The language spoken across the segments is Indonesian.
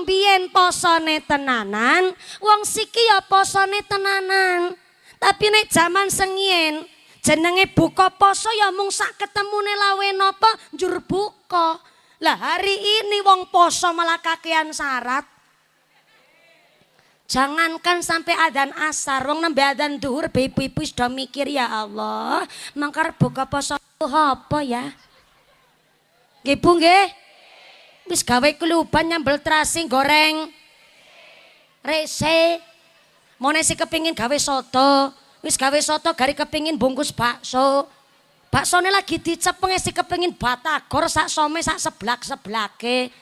wong biyen posone tenanan, wong siki ya posone tenanan. Tapi nek jaman sengien jenenge buka poso ya mung sak ketemune lawe napa njur buka. Lah hari ini wong poso malah kakean syarat. Jangankan sampai adzan asar, wong nembe adzan duhur ibu-ibu sudah mikir ya Allah, mangkar buka poso apa ya? Nggih Bu nggih. Wis gawe keluban nyambel terasi goreng rese. Mone si kepingin gawe soto, wis gawe soto gari kepingin bungkus bakso. Baksone lagi dicepeng si kepingin batagor sak some sak seblak-seblake.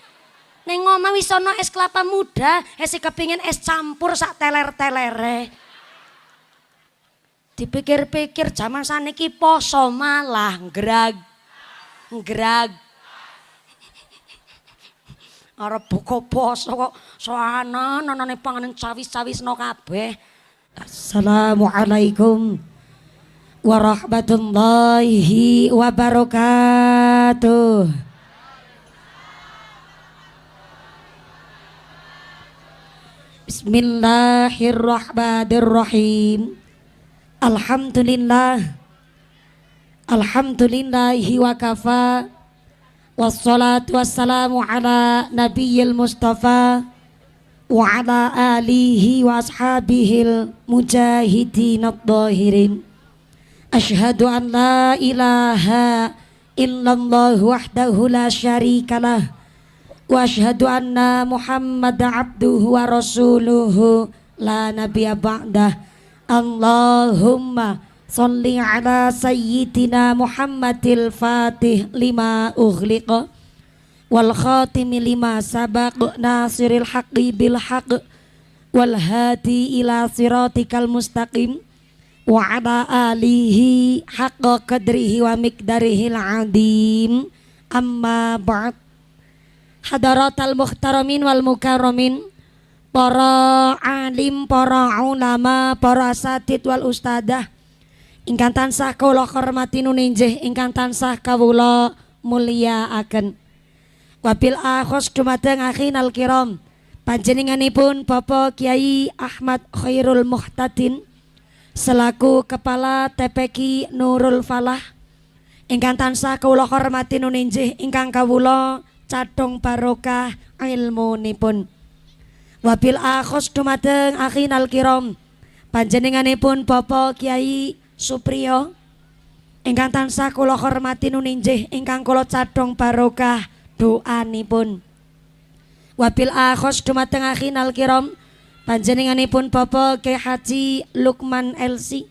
Ning omah wis ana es kelapa muda, si kepingin es campur sak teler-telere. Dipikir-pikir zaman saniki poso malah ngrag. Arep buka poso kok soanan-anane panganan cawis-cawisno kabeh. Assalamualaikum warahmatullahi wabarakatuh. Bismillahirrahmanirrahim. Alhamdulillahi wa kafa. Wassalatu wassalamu ala nabiyil mustafa wa ala alihi wa ashabihil mujahidin ad-dhahirin. Ashhadu an la ilaha illallah wahdahu la syarikalah wa ashhadu anna Muhammadan abduhu wa rasuluhu la nabiyya ba'dah. Allahumma sholli ala sayyidina Muhammadil fatih lima ughliqa wal khatimi lima sabaq nasiril haqqi bil haqq wal hadi ila siratikal mustaqim wa ala alihi haqqa qadrihi wa miqdarihil adim. Amma ba'd. Hadaratal muhtaramin wal mukarramin, para alim, para ulama, para asatid wal ustadah ingkang tansah kawula hormati nuninjih, ingkang tansah kawula mulyakaken. Wabil akhos dumateng akhinal kiram, panjenenganipun Bapak Kiai Ahmad Khairul Muhtadin selaku Kepala TPQ Nurul Falah ingkang tansah kawula hormati nuninjih, ingkang kawula cadhong barokah ilmunipun. Wabil akhos dumateng akhinal kiram, panjenenganipun Bapak Kiai Supriyo ingkang tansah kula hormati nuninjih, ingkang kula cadhong barokah doanipun. Wabil akhos dumateng akhinal kiram, panjenenganipun Bapak Kyai Haji Lukman LC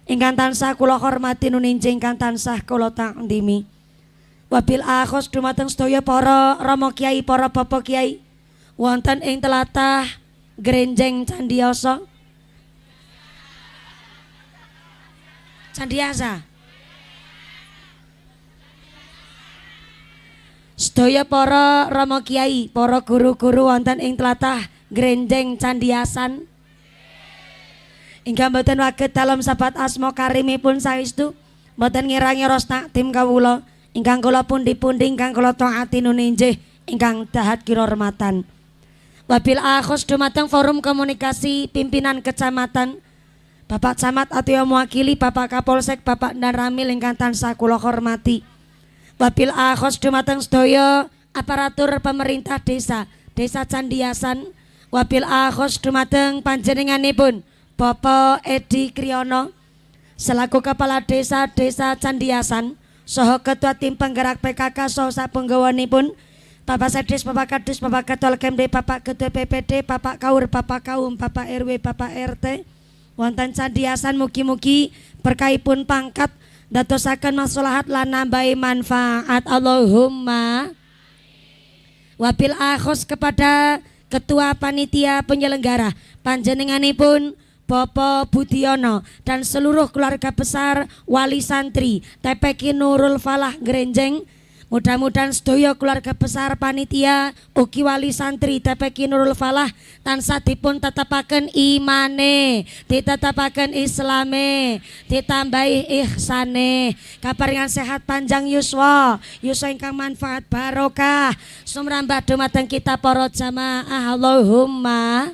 ingkang tansah kula hormati nuninjih, ingkang tansah kula takdimi. Wabil akhos dumateng sedaya para rama kiai, para bapak kiai wonten ing tlatah Grenjeng Candiasa. Sedaya para rama kiai, para guru-guru wonten ing tlatah Grenjeng Candiasan ingkang boten waget dalem sabat asma karimipun saestu, boten ngira-ngira takdim kawula ingkang kula pundi-pundi ingkang kula taati nuninjih, ingkang dahat kirahmatan. Wabil akhos dumateng forum komunikasi pimpinan kecamatan, Bapak Camat atau mewakili Bapak Kapolsek, Bapak Dan Ramil ingkang tansah kula hormati. Wabil akhos dumateng sedaya aparatur pemerintah desa Candiasan. Wabil akhos dumateng panjenenganipun Bapak Edi Kriyono selaku Kepala Desa Candiasan saha Ketua Tim Penggerak PKK saha sapenggawanipun Bapak Sedis, Bapak Kadis, Bapak Ketua Kemde, Bapak Ketua PPD, Bapak Kaur, Bapak Kaum, Bapak RW, Bapak RT wonten Candiasan. Mugi-mugi berkahipun pangkat dadosaken maslahat lan nambahi manfaat. Allahumma. Wabil akhos kepada Ketua Panitia Penyelenggara panjenenganipun Bapak Budiono dan seluruh keluarga besar wali santri TPQ Nurul Falah Grenjeng. Mudah-mudahan sedaya keluarga besar panitia ugi wali santri TPQ Nurul Falah tansah dipun tetepaken imane, ditetapaken islame, ditambahi ihsane, kaparingan sehat panjang yuswa, yuswa ingkang manfaat barokah, sumrambah dumateng kita para jamaah Allahumma.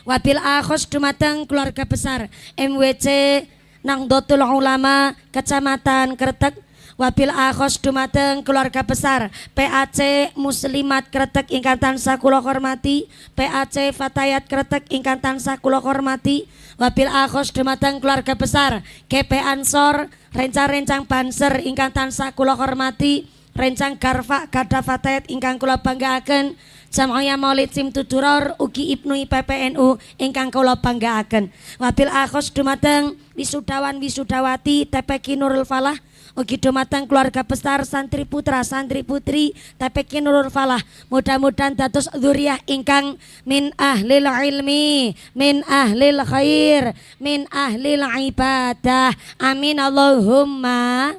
Wabil akhos dumateng keluarga besar MWC Nahdlatul Ulama Kecamatan Kretek. Wabil akhos dumateng keluarga besar PAC Muslimat Kretek ingkang tansah kula hormati, PAC Fatayat Kretek ingkang tansah kula hormati. Wabil akhos dumateng keluarga besar GP Ansor rencang-rencang Banser ingkang tansah kula hormati, rencang Garfa Gada Fatayat ingkang kula banggaaken. Jam'iyah Maulid Simtuduror ugi Ibnu PPNU ingkang kula banggaaken. Wabil akhos dumateng wisudawan wisudawati TPQ Nurul Falah ugi dumateng keluarga besar santri putra santri putri TPQ Nurul Falah. Mudah-mudahan dados dzurriah ingkang min ahlil ilmi, min ahlil khair, min ahlil ibadah. Amin Allahumma.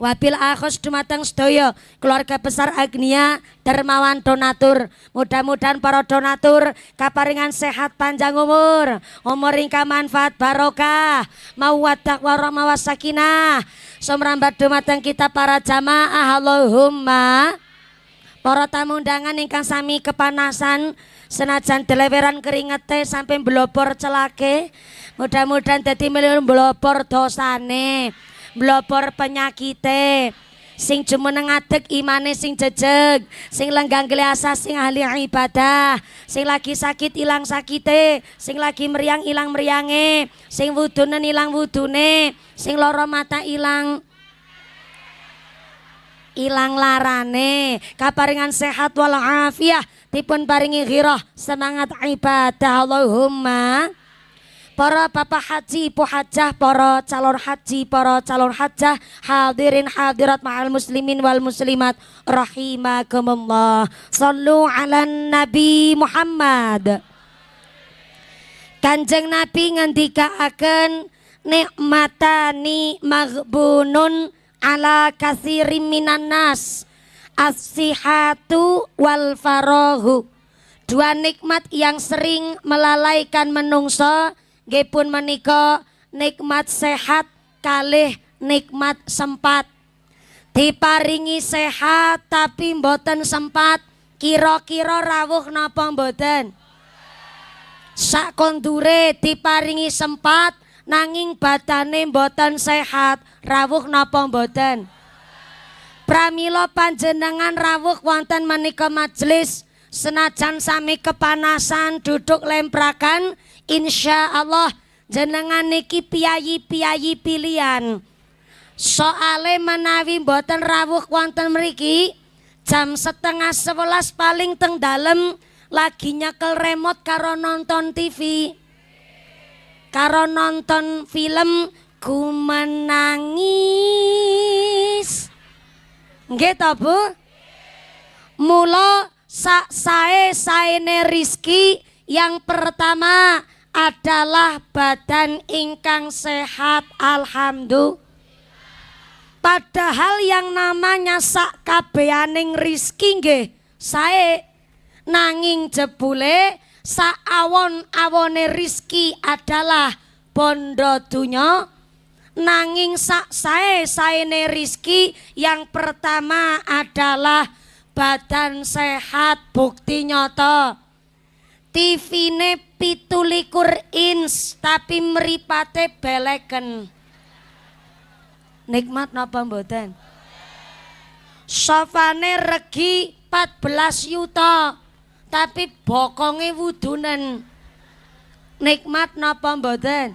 Wabil akhos dumateng sedaya keluarga besar Agnia Dermawan donatur. Mudah-mudahan para donatur kaparingan sehat panjang umur ingkang manfaat barokah, mawaddah warahmah wasakinah, sumrambat dumateng kita para jamaah Allahumma. Para tamu undangan ingkang sami kepanasan senajan deleweran keringete sampai blobor celake, mudah-mudahan dadi blobor dosane, blobor penyakite, sing jumeneng ngadeg imane sing jejeg, sing lenggang asa sing ahli ibadah, sing lagi sakit ilang sakite, sing lagi meriang ilang meriange, sing wudunen ilang wudune, sing lara mata ilang larane, kaparingan sehat wal afiyah, dipun paringi ghirah semangat ibadah Allahumma. Para bapak haji, ibu hajah, para calon haji, para calon hajah, hadirin hadirat ma'al muslimin wal muslimat rahimakumullah. Sallu ala Nabi Muhammad. Kanjeng Nabi ngendikaaken nikmatani maghbunun ala katsirin minan nas, as-sihatu wal farahu. Dua nikmat yang sering melalaikan menungso nggih menika nikmat sehat kalih nikmat sempat. Diparingi sehat tapi mboten sempat, kira-kira rawuh napa mboten? Sak kondure diparingi sempat nanging badane mboten sehat, rawuh napa mboten? Pramila panjenengan rawuh wonten menika majelis senajan sami kepanasan duduk lemprakan, insya Allah jenengan niki piyayi-piyayi pilihan. Soale menawi mboten rawuh wonten mriki jam 10:30 paling teng dalem lagi nyekel remote karo nonton TV, karo nonton film Ku Menangis. Nggih to Bu? Mula saene rizki yang pertama adalah badan ingkang sehat, alhamdulillah. Padahal yang namanya sak kabehaning rizki nggih sae, nanging jebule sak awon-awone rizki adalah bondo dunya. Nanging sak saene rizki yang pertama adalah badan sehat. Bukti nyata TV-ne 17 inch tapi mripate beleken. Nikmat napa mboten? Sofane regi 14 yuta tapi bokonge wudunen. Nikmat napa mboten?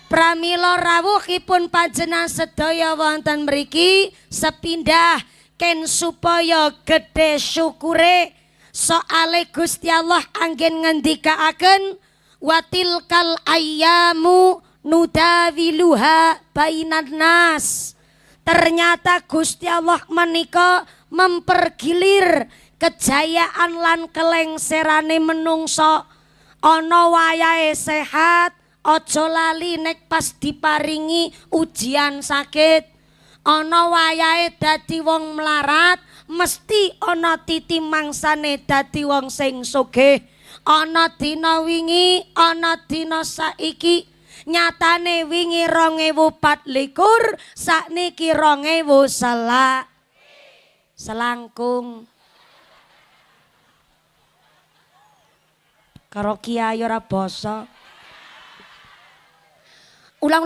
Pramila rawuhipun panjenengan sedaya wonten mriki sepindah ken supaya gede syukure. Soale Gusti Allah anggen ngendikaaken watilkal ayyamu nudawiluha bainan nas. Ternyata Gusti Allah menika mempergilir kejayaan lan kelengserane menungso. Ana wayahe sehat, aja lali nek pas diparingi ujian sakit. ana wayahe dadi wong melarat, mesti ana titi mangsane dadi wong sing sugih. Ana dina wingi, ana dina saiki. Nyatane wingi 2024, sakniki 2000 selangkung. Karo kiai ora basa. Ulang.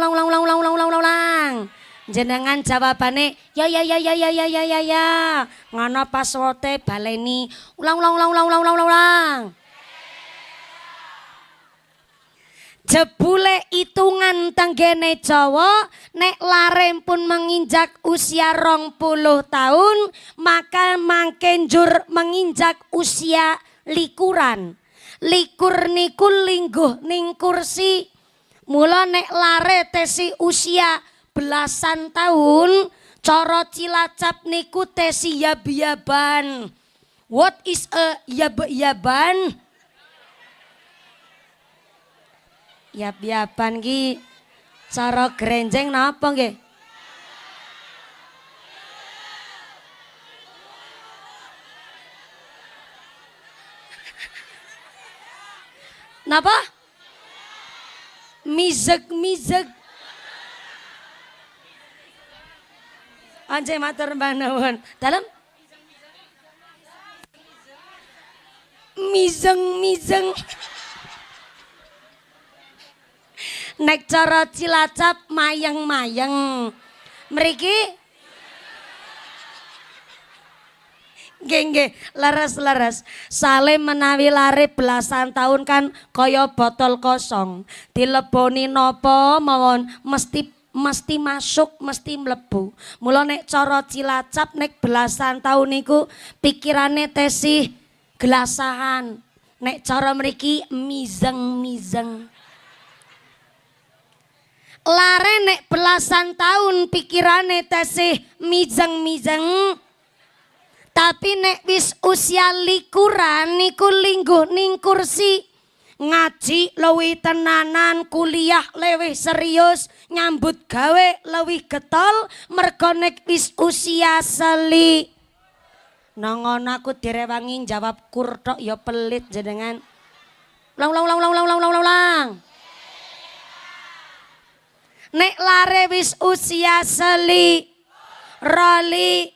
Jenengan jawabane ya. Ngono passworde baleni. Ulang. Jebule hitungan tenggene Jawa, nek larem pun menginjak usia 20 tahun, maka mangkenjur menginjak usia likuran. Likur niku lingguh ning kursi. Mula nek lare tesi usia belasan tahun, cara Cilacap niku tesi yab-yaban. What is a yab-yaban? Yab-yaban ki cara grenjeng napa nggih? Napa? Mizeg. Anje matur mbah nuwun. Dalem mizeng. Nek cara Cilacap mayeng. Mriki nggih, leres. Sale menawi lare belasan tahun kan kaya botol kosong. Dileboni napa mawon mesti masuk, mesti mlebu. Mula nek cara Cilacap nek belasan tahun niku pikirane tesih gelasahan. Nek cara mriki mizeng. Lare nek belasan tahun pikirane tesih mizeng. Tapi nek wis usia likuran niku lingguh ning kursi. Ngaji luwih tenanan, kuliah luwih serius, nyambut gawe luwih getol, mergo nek wis usia seli. Nang aku direwangi jawab kurthok ya pelit jenengan. Ulang. Nek lare wis usia seli, roli,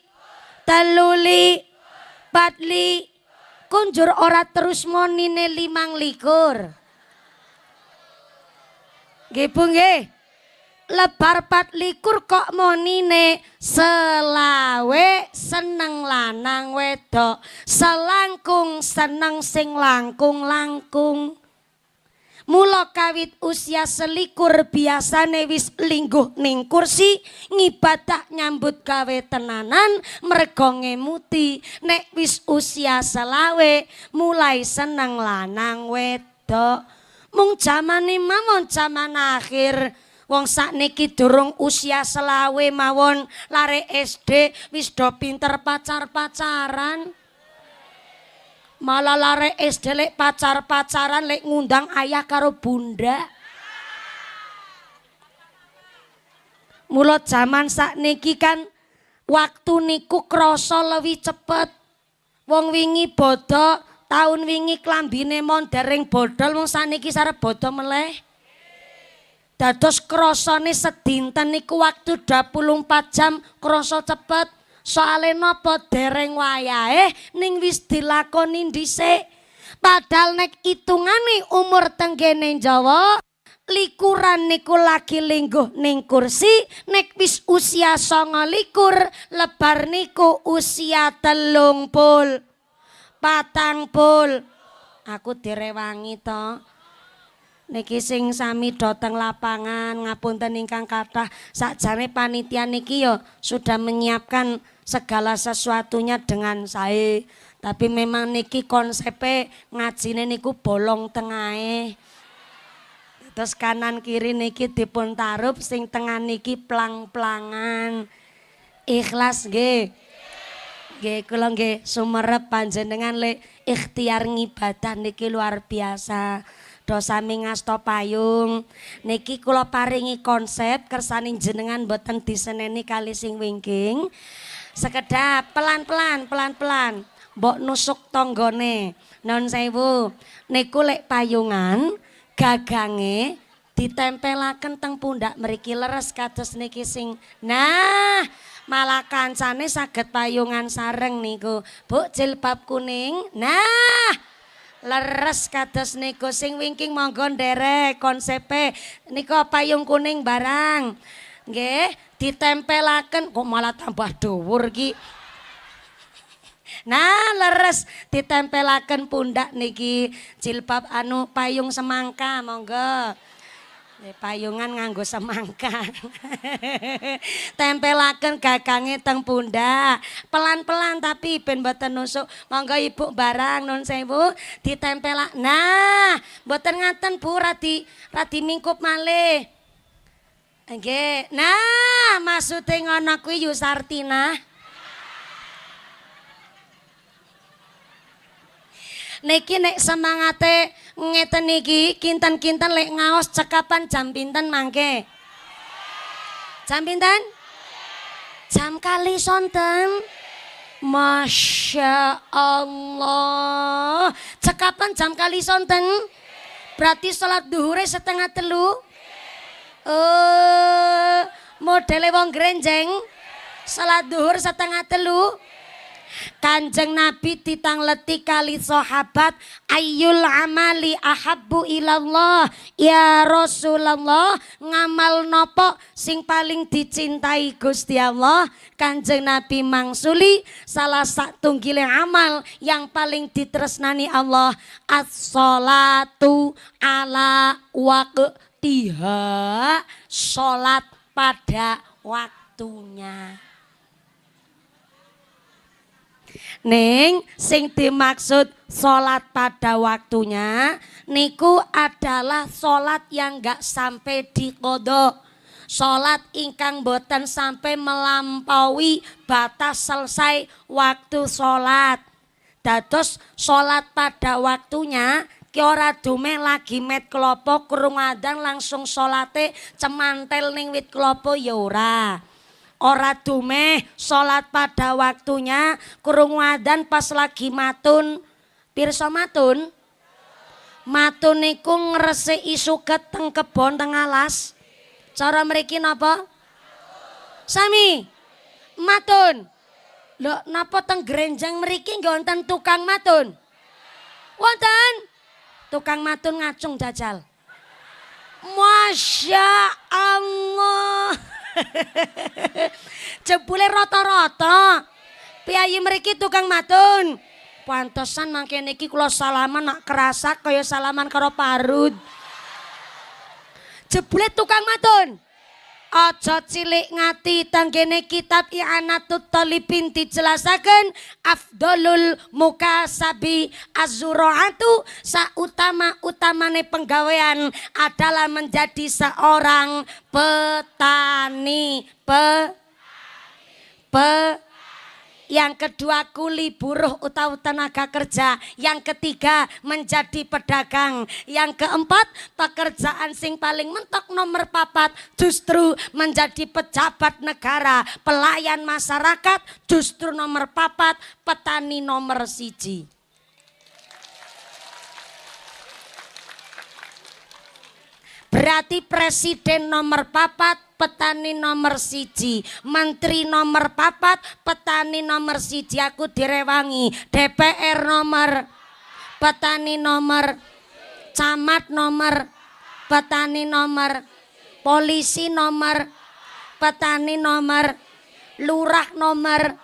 teluli, patli, kunjur ora terus monine 25. Nggih Bu nggih. Lebar 24 kok monine selawe seneng lanang wedok, selangkung seneng sing langkung. Mula kawit usia selikur biasane wis lingguh ning kursi, ngibadah nyambut gawe tenanan, mergo ngemuti. Nek wis usia selawe mulai seneng lanang wedok. Mung jamane mawon jaman akhir. Wong sakniki durung usia selawe mawon lare SD wis do pinter pacar-pacaran. Malah lare SD lek pacar-pacaran lek ngundang ayah karo bunda. Mula jaman sakniki kan waktu niku krasa luwih cepet. Wong wingi bodo, tahun wingi klambine mondering bodol, wong sakniki sarep bodo meleh. Dados krasane sedinten niku waktu 24 jam krasa cepet. Soale napa dereng wayahe ning wis dilakoni dhisik. Padahal nek hitungane umur tenggene Jawa likuran niku lagi lingguh ning kursi, nek wis usia 29 lebar niku usia 30. Aku direwangi to. Niki sing sami dhateng lapangan ngapunten ingkang kathah, sakjane panitia niki yo sudah menyiapkan segala sesuatunya dengan sae. Tapi memang niki konsepe ngajine niku bolong tengahe. Terus kanan kiri niki dipun tarup, sing tengah niki plang-plangan. Ikhlas nggih. Nggih kula nggih sumerep panjenengan lek ikhtiar ngibadah niki luar biasa. do sami ngasta payung. Niki kula paringi konsep kersaning jenengan boten diseneni kali sing wingking. Sekedap pelan-pelan mbok nusuk tanggane. Non sewu. Niku lek payungan gagange ditempelaken teng pundak mriki leres kados niki sing. Nah, malah kancane saged payungan sareng niku. Bu jilbab kuning. Nah, leres kados niku sing wingking monggo nderek konsepe nika payung kuning barang. Nggih, ditempelaken kok malah tambah dhuwur ki. Nah, leres ditempelaken pundak niki jilbab anu payung semangka monggo. Payungan nganggo semangka. Tempelaken gagange teng pundak. Pelan-pelan tapi ben mboten nusuk. Monggo Ibu barang nun sewu ditempelak. Nah, mboten ngaten Bu radi mingkup malih. Nggih. Nah, maksude ngono kuwi Yusartina. Niki nek semangate ngeten niki kinten-kinten lek ngaos cekapan jam pinten mangke? Jam pinten? Jam kali sonten. Masya Allah. Cekapan jam kali sonten. Berarti salat duhure setengah telu. Modele wong grenjeng. Salat duhur setengah telu. Kanjeng Nabi ditangleti kali sahabat, ayyul amali ahabbu ilallah ya Rasulullah, ngamal nopo sing paling dicintai Gusti Allah. Kanjeng Nabi mangsuli salah satunggile amal yang paling ditresnani Allah as-sholatu ala waqtiha, salat pada waktunya. Ning sing dimaksud sholat pada waktunya niku adalah sholat yang gak sampai diqodho, sholat ingkang boten sampai melampaui batas selesai waktu sholat. Dados sholat pada waktunya ki ora dume lagi met klopo krungu adzan langsung sholate cemantel ning wit klopo ya ora. Ora dumeh salat pada waktunya krungu adzan pas lagi matun. Pirsa matun? Matun niku ngresiki suget teng kebon teng alas. Cara mriki napa? Sami. Matun. Lho napa teng grenjang mriki nggih wonten tukang matun? Wonten. Tukang matun ngacung jajal. Masya Allah. Jebule rata-rata piyayi mriki tukang matun. Pantesan mangke niki kula salaman nak kerasa kaya salaman karo parut. Jebule tukang matun. Aja cilik ngati tanggene kitab I'anatut Thalibin dijelasaken afdalul mukasabi az-zuraatu, sautama-utamane penggawean adalah menjadi seorang petani. Yang kedua kuli buruh utawa tenaga kerja. Yang ketiga menjadi pedagang. Yang keempat pekerjaan sing paling mentok nomor 4 justru menjadi pejabat negara, pelayan masyarakat justru nomor 4, petani nomor 1. Berarti presiden nomor 4, petani nomor 1, menteri nomor 4, petani nomor 1. Aku direwangi. DPR nomor, petani nomor, camat nomor, petani nomor, polisi nomor, petani nomor, lurah nomor,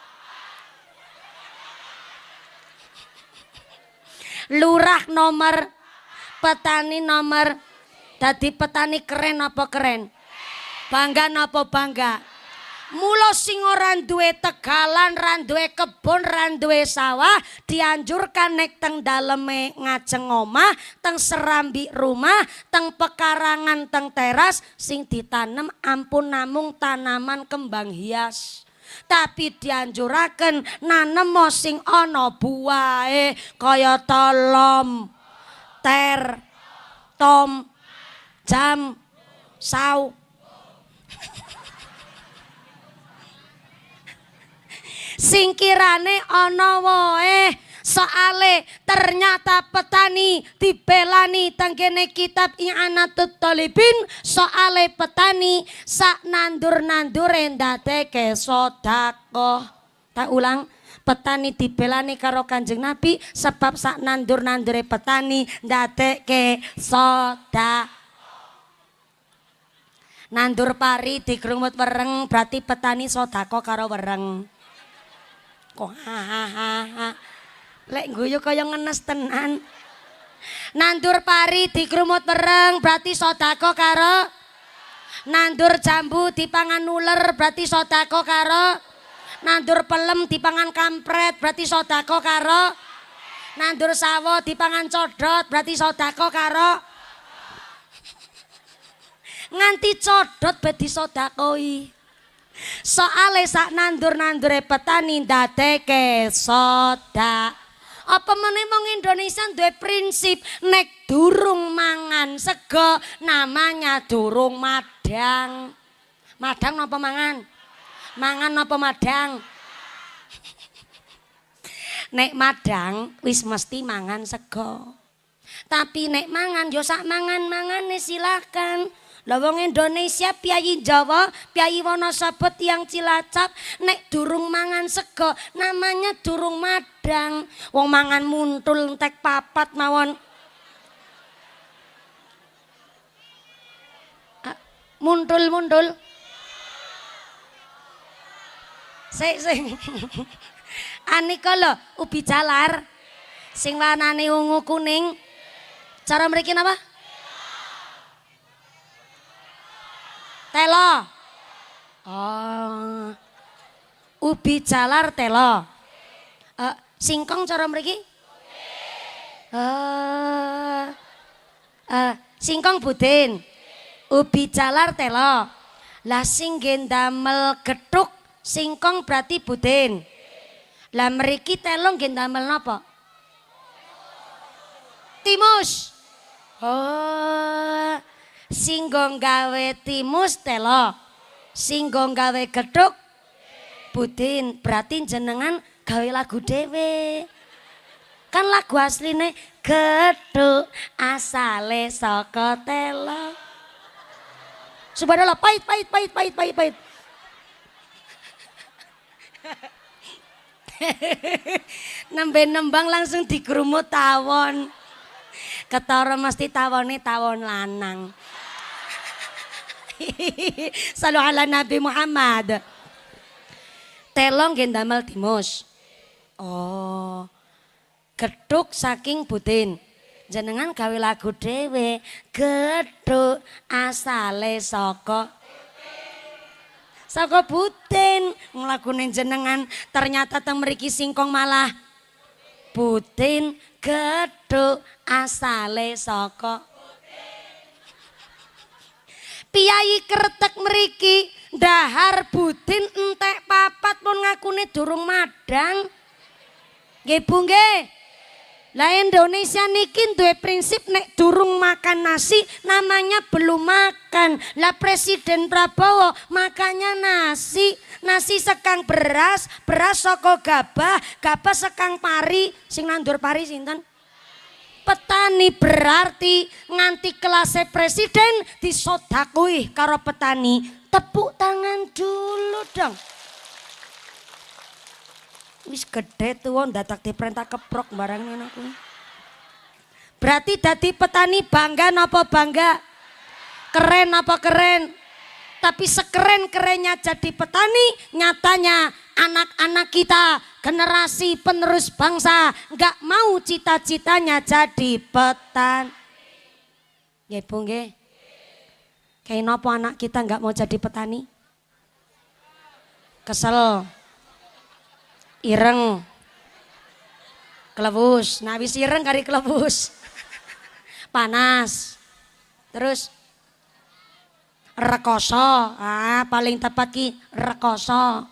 petani nomor. Dadi petani keren apa keren? Bangga napa bangga? Mula sing ora duwe tegalan, ra duwe kebon, ra duwe sawah dianjurkan nek teng daleme ngajeng omah, teng serambi rumah, teng pekarangan, teng teras sing ditanem ampun namung tanaman kembang hias. Tapi dianjuraken nanem sing ana buahe kaya telom, ter, tom, jam, saw. Singkirane ana wae soale ternyata petani dibelani tanggene kitab I'anatut Thalibin soale petani sak nandur-nandure ndadeke sedekah. Tak ulang, petani dibelani karo Kanjeng Nabi sebab sak nandur-nandure petani ndadeke sedekah. Nandur pari digrumut wereng berarti petani sedekah karo wereng. Kok lek guyu kaya ngenes tenan. Nandur pari digrumut wereng berarti sedekah karo. Nandur jambu dipangan uler berarti sedekah karo. Nandur pelem dipangan kampret berarti sedekah karo. Nandur sawo dipangan codot berarti sedekah karo. Nganti codot be disedekahi. Soale sak nandur-nandure petani ndadeke sedekah. Apa meneh wong Indonesia duwe prinsip nek durung mangan sego namanya durung madang. Madang napa mangan? Mangan napa madang? Nek madang wis mesti mangan sego. Tapi nek mangan yo sak mangan-mangane silakan. Lah wong Indonesia piyayi Jawa, piyayi Wonosobo tiyang Cilacap nek durung mangan sego namanya durung madang. Wong mangan muntul entek papat mawon. Muntul. Sik. Anika lho ubi jalar sing warnane ungu kuning. Cara mriki napa? Telo. Oh. Ubi jalar telo. Singkong cara mriki? Singkong budin. Ubi jalar telo. Lah sing nggih ndamel gethuk singkong berarti budin. Lah mriki telo nggih ndamel napa? Timus. Oh. Singgo gawe timus telo, singgo gawe gethuk budin. Berarti jenengan gawe lagu dhewe. Kan lagu asline gethuk asale saka telo. Subhanallah, pait. Nembe nembang langsung digrumut tawon. Ketara mesti tawone tawon lanang. Salu ala Nabi Muhammad. Telong nggih ndamel timus. Oh. Gethuk saking budin. Jenengan gawe lagu dhewe. Gethuk asale saka budin. Nglagune jenengan ternyata teng mriki singkong malah budin. Gethuk asale saka Piyayi Kretek mriki ndahar budin entek papat pun ngakune durung madang. Nggih Bu nggih. Lah Indonesia niki duwe prinsip nek durung makan nasi namanya belum makan. Lah Presiden Prabowo makannya nasi, nasi sekang beras, beras saka gabah, gabah sekang pari. Sing nandur pari sinten? Petani. Berarti nganti kelasnya presiden disodakui karo petani. Tepuk tangan dulu dong. Wis gede tuh dadak diperintah keprok barangnya aku. Berarti dadi petani bangga napa bangga? Keren apa keren? Tapi sekeren-kerennya jadi petani, nyatanya anak-anak kita, generasi penerus bangsa nggak mau cita-citanya jadi petani. Ya Bu nggih. Kayak napa anak kita nggak mau jadi petani? Kesel, ireng, kelebus. Nah wis ireng kari kelebus. Panas. Terus rekoso, paling tepat ki rekoso.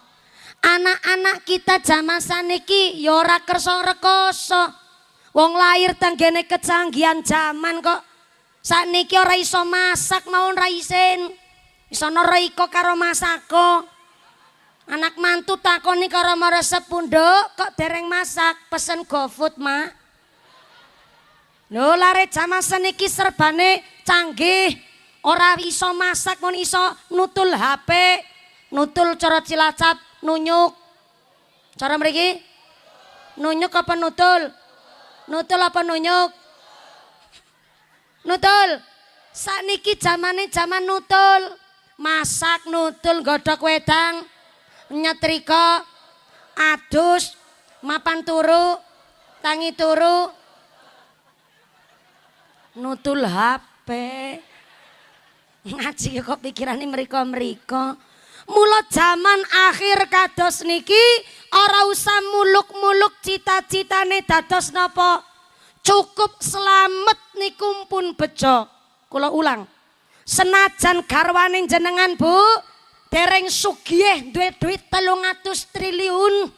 Anak-anak kita zaman saniki ya ora kersa rekoso. Wong lahir tanggene kecanggihan zaman kok. Sakniki ora iso masak mawon ra isin. Isono Roiko karo masako. Anak mantu takoni karo maresep punduk kok dereng masak, pesen GoFood, Mak. Lho lare jaman seniki serbane canggih. Ora iso masak mun iso nutul HP. Nutul cara Cilacap nunyuk. Cara mriki? Nunyuk apa nutul? Nutul apa nunyuk? Nutul. Sakniki zamane zaman nutul. Masak nutul godhog wedang, nyetrika, adus, mapan turu, tangi turu. Nutul HP. Ngaji kok pikirane mriko-mriko. Mula zaman akhir kados niki ora usah muluk-muluk cita-citane dados napa? Cukup selamat niku pun bejo. Kula ulang. Senajan garwane jenengan Bu dereng sugih duwe duit 300 triliun.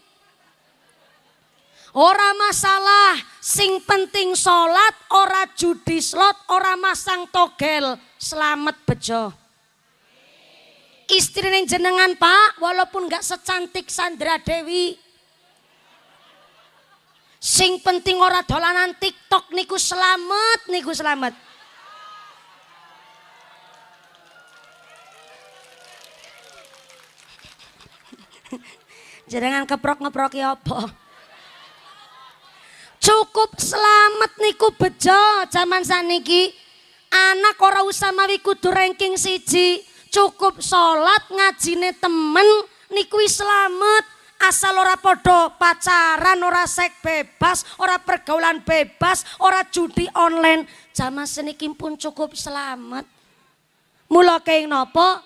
Ora masalah, sing penting salat, ora judi slot, ora masang togel, selamat bejo. Istrine jenengan Pak, walaupun gak secantik Sandra Dewi, sing penting ora dolanan TikTok niku selamat, niku selamat. Jenengan keprok-ngeprok ya apa? Cukup selamat niku bejo zaman saniki. Anak ora usah mawi kudu ranking siji, cukup salat ngajine temen niku selamat. Asal ora podo pacaran, ora seks bebas, ora pergaulan bebas, ora judi online, zaman seniki pun cukup selamat. Mula kenging napa?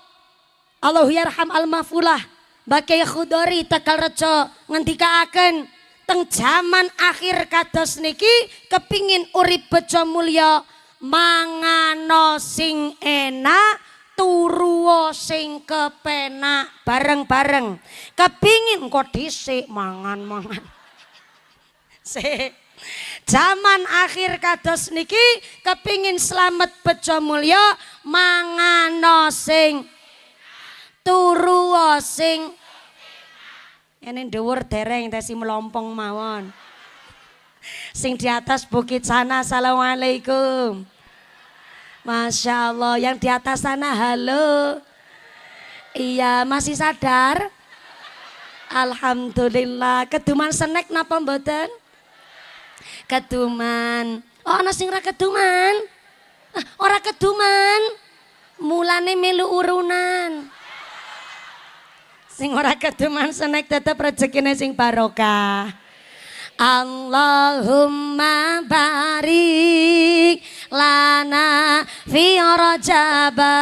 Allahu yarham al-mafulah. Bagai Khudori Tegal Rejo ngendikaaken teng zaman akhir kados niki kepingin urip bejo mulya mangano sing enak turuo sing kepenak bareng-bareng. Kepingin kok dhisik mangan-mangan. Zaman akhir kados niki kepingin selamat bejo mulya mangano sing turu sing ene dhuwur dereng tesi melompong mawon. Sing di atas bukit sana assalamualaikum. Masya Allah, yang di atas sana halo. Iya, masih sadar? Alhamdulillah. Keduman snack napa mboten? Keduman. Oh ana sing ra keduman. Ora keduman. Mulane melu urunan. Sing ora keduman snack tetep rezekine sing barokah. Allahumma barik lana fi rajaba.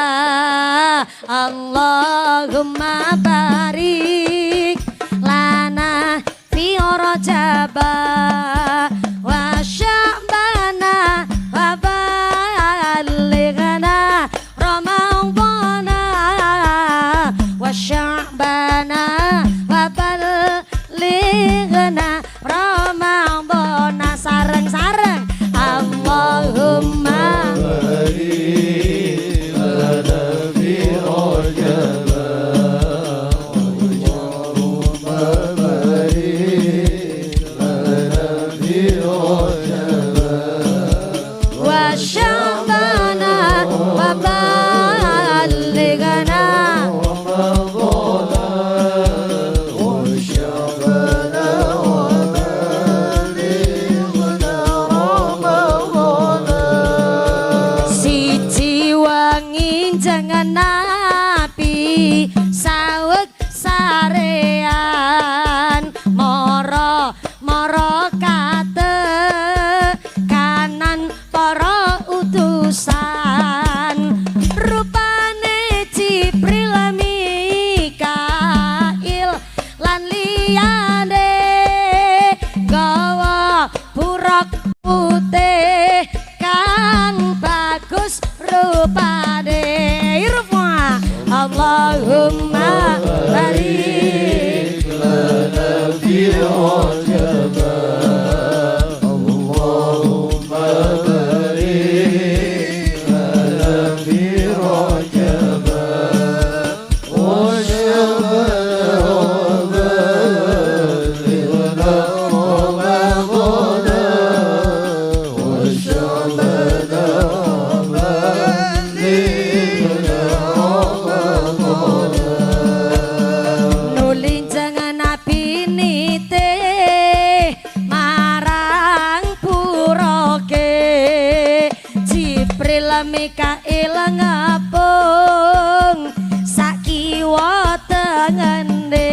Allahumma barik lana fi rajaba wa sya'bana wa balighna ramadana wa sya'bana wa balighna ramadana. Sareng-sareng Allahumma barik lana fi rajaba. Allahumma barik lana fi Mikail ngapung sakiwa tengene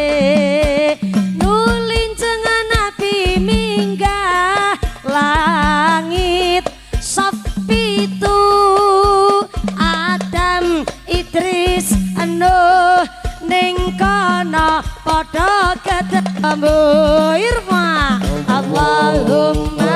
nulin cengan nabi minggah langit sop pitu Adam Idris Nuh ning kono padha ketemu irma Allahumma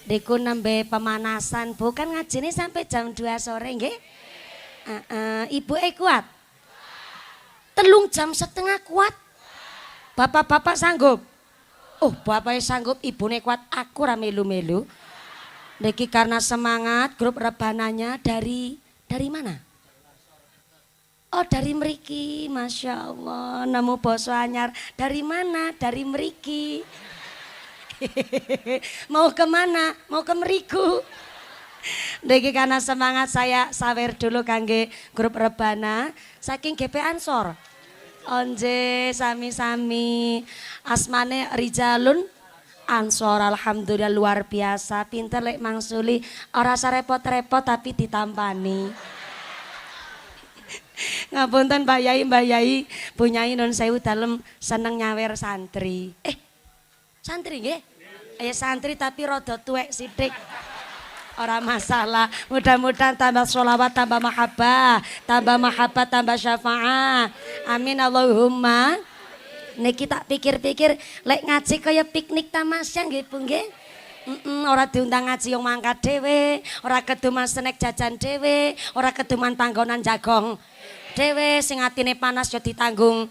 Deku nembe pemanasan bukan ngajine sampai jam 2 sore nggih. Ibu kuat. 3 jam setengah kuat. Bapak-bapak sanggup. Oh, bapaknya sanggup, ibune kuat, aku ra melu-melu. Niki karena semangat grup rebananya dari mana? Oh, dari mriki, Masya Allah. Nemu boso anyar. Dari mana? Dari mriki. Mau kemana? Mau ke meriku. Niki karena semangat saya sawer dulu kangge grup rebana saking GP Ansor. Onje sami-sami asmane Rijalun Ansor, alhamdulillah luar biasa, pinter lek mangsuli, ora usah repot-repot tapi ditampani. Ngapunten Mbak Yai, Bu Nyai Nun Sewu dalem seneng nyawer santri. Santri nggih? Ya santri tapi rada tuwek sithik. Ora masalah. Mudah-mudahan tambah sholawat, tambah mahabbah, tambah syafaat. Amin Allahumma. Niki tak pikir-pikir lek ngaji kaya piknik tamasya nggih Bu nggih. Ora diundang ngaji yang mangkat dhewe, ora keduman snack jajan dhewe, ora keduman panggonan jagong dhewe, sing atine panas yo ditanggung.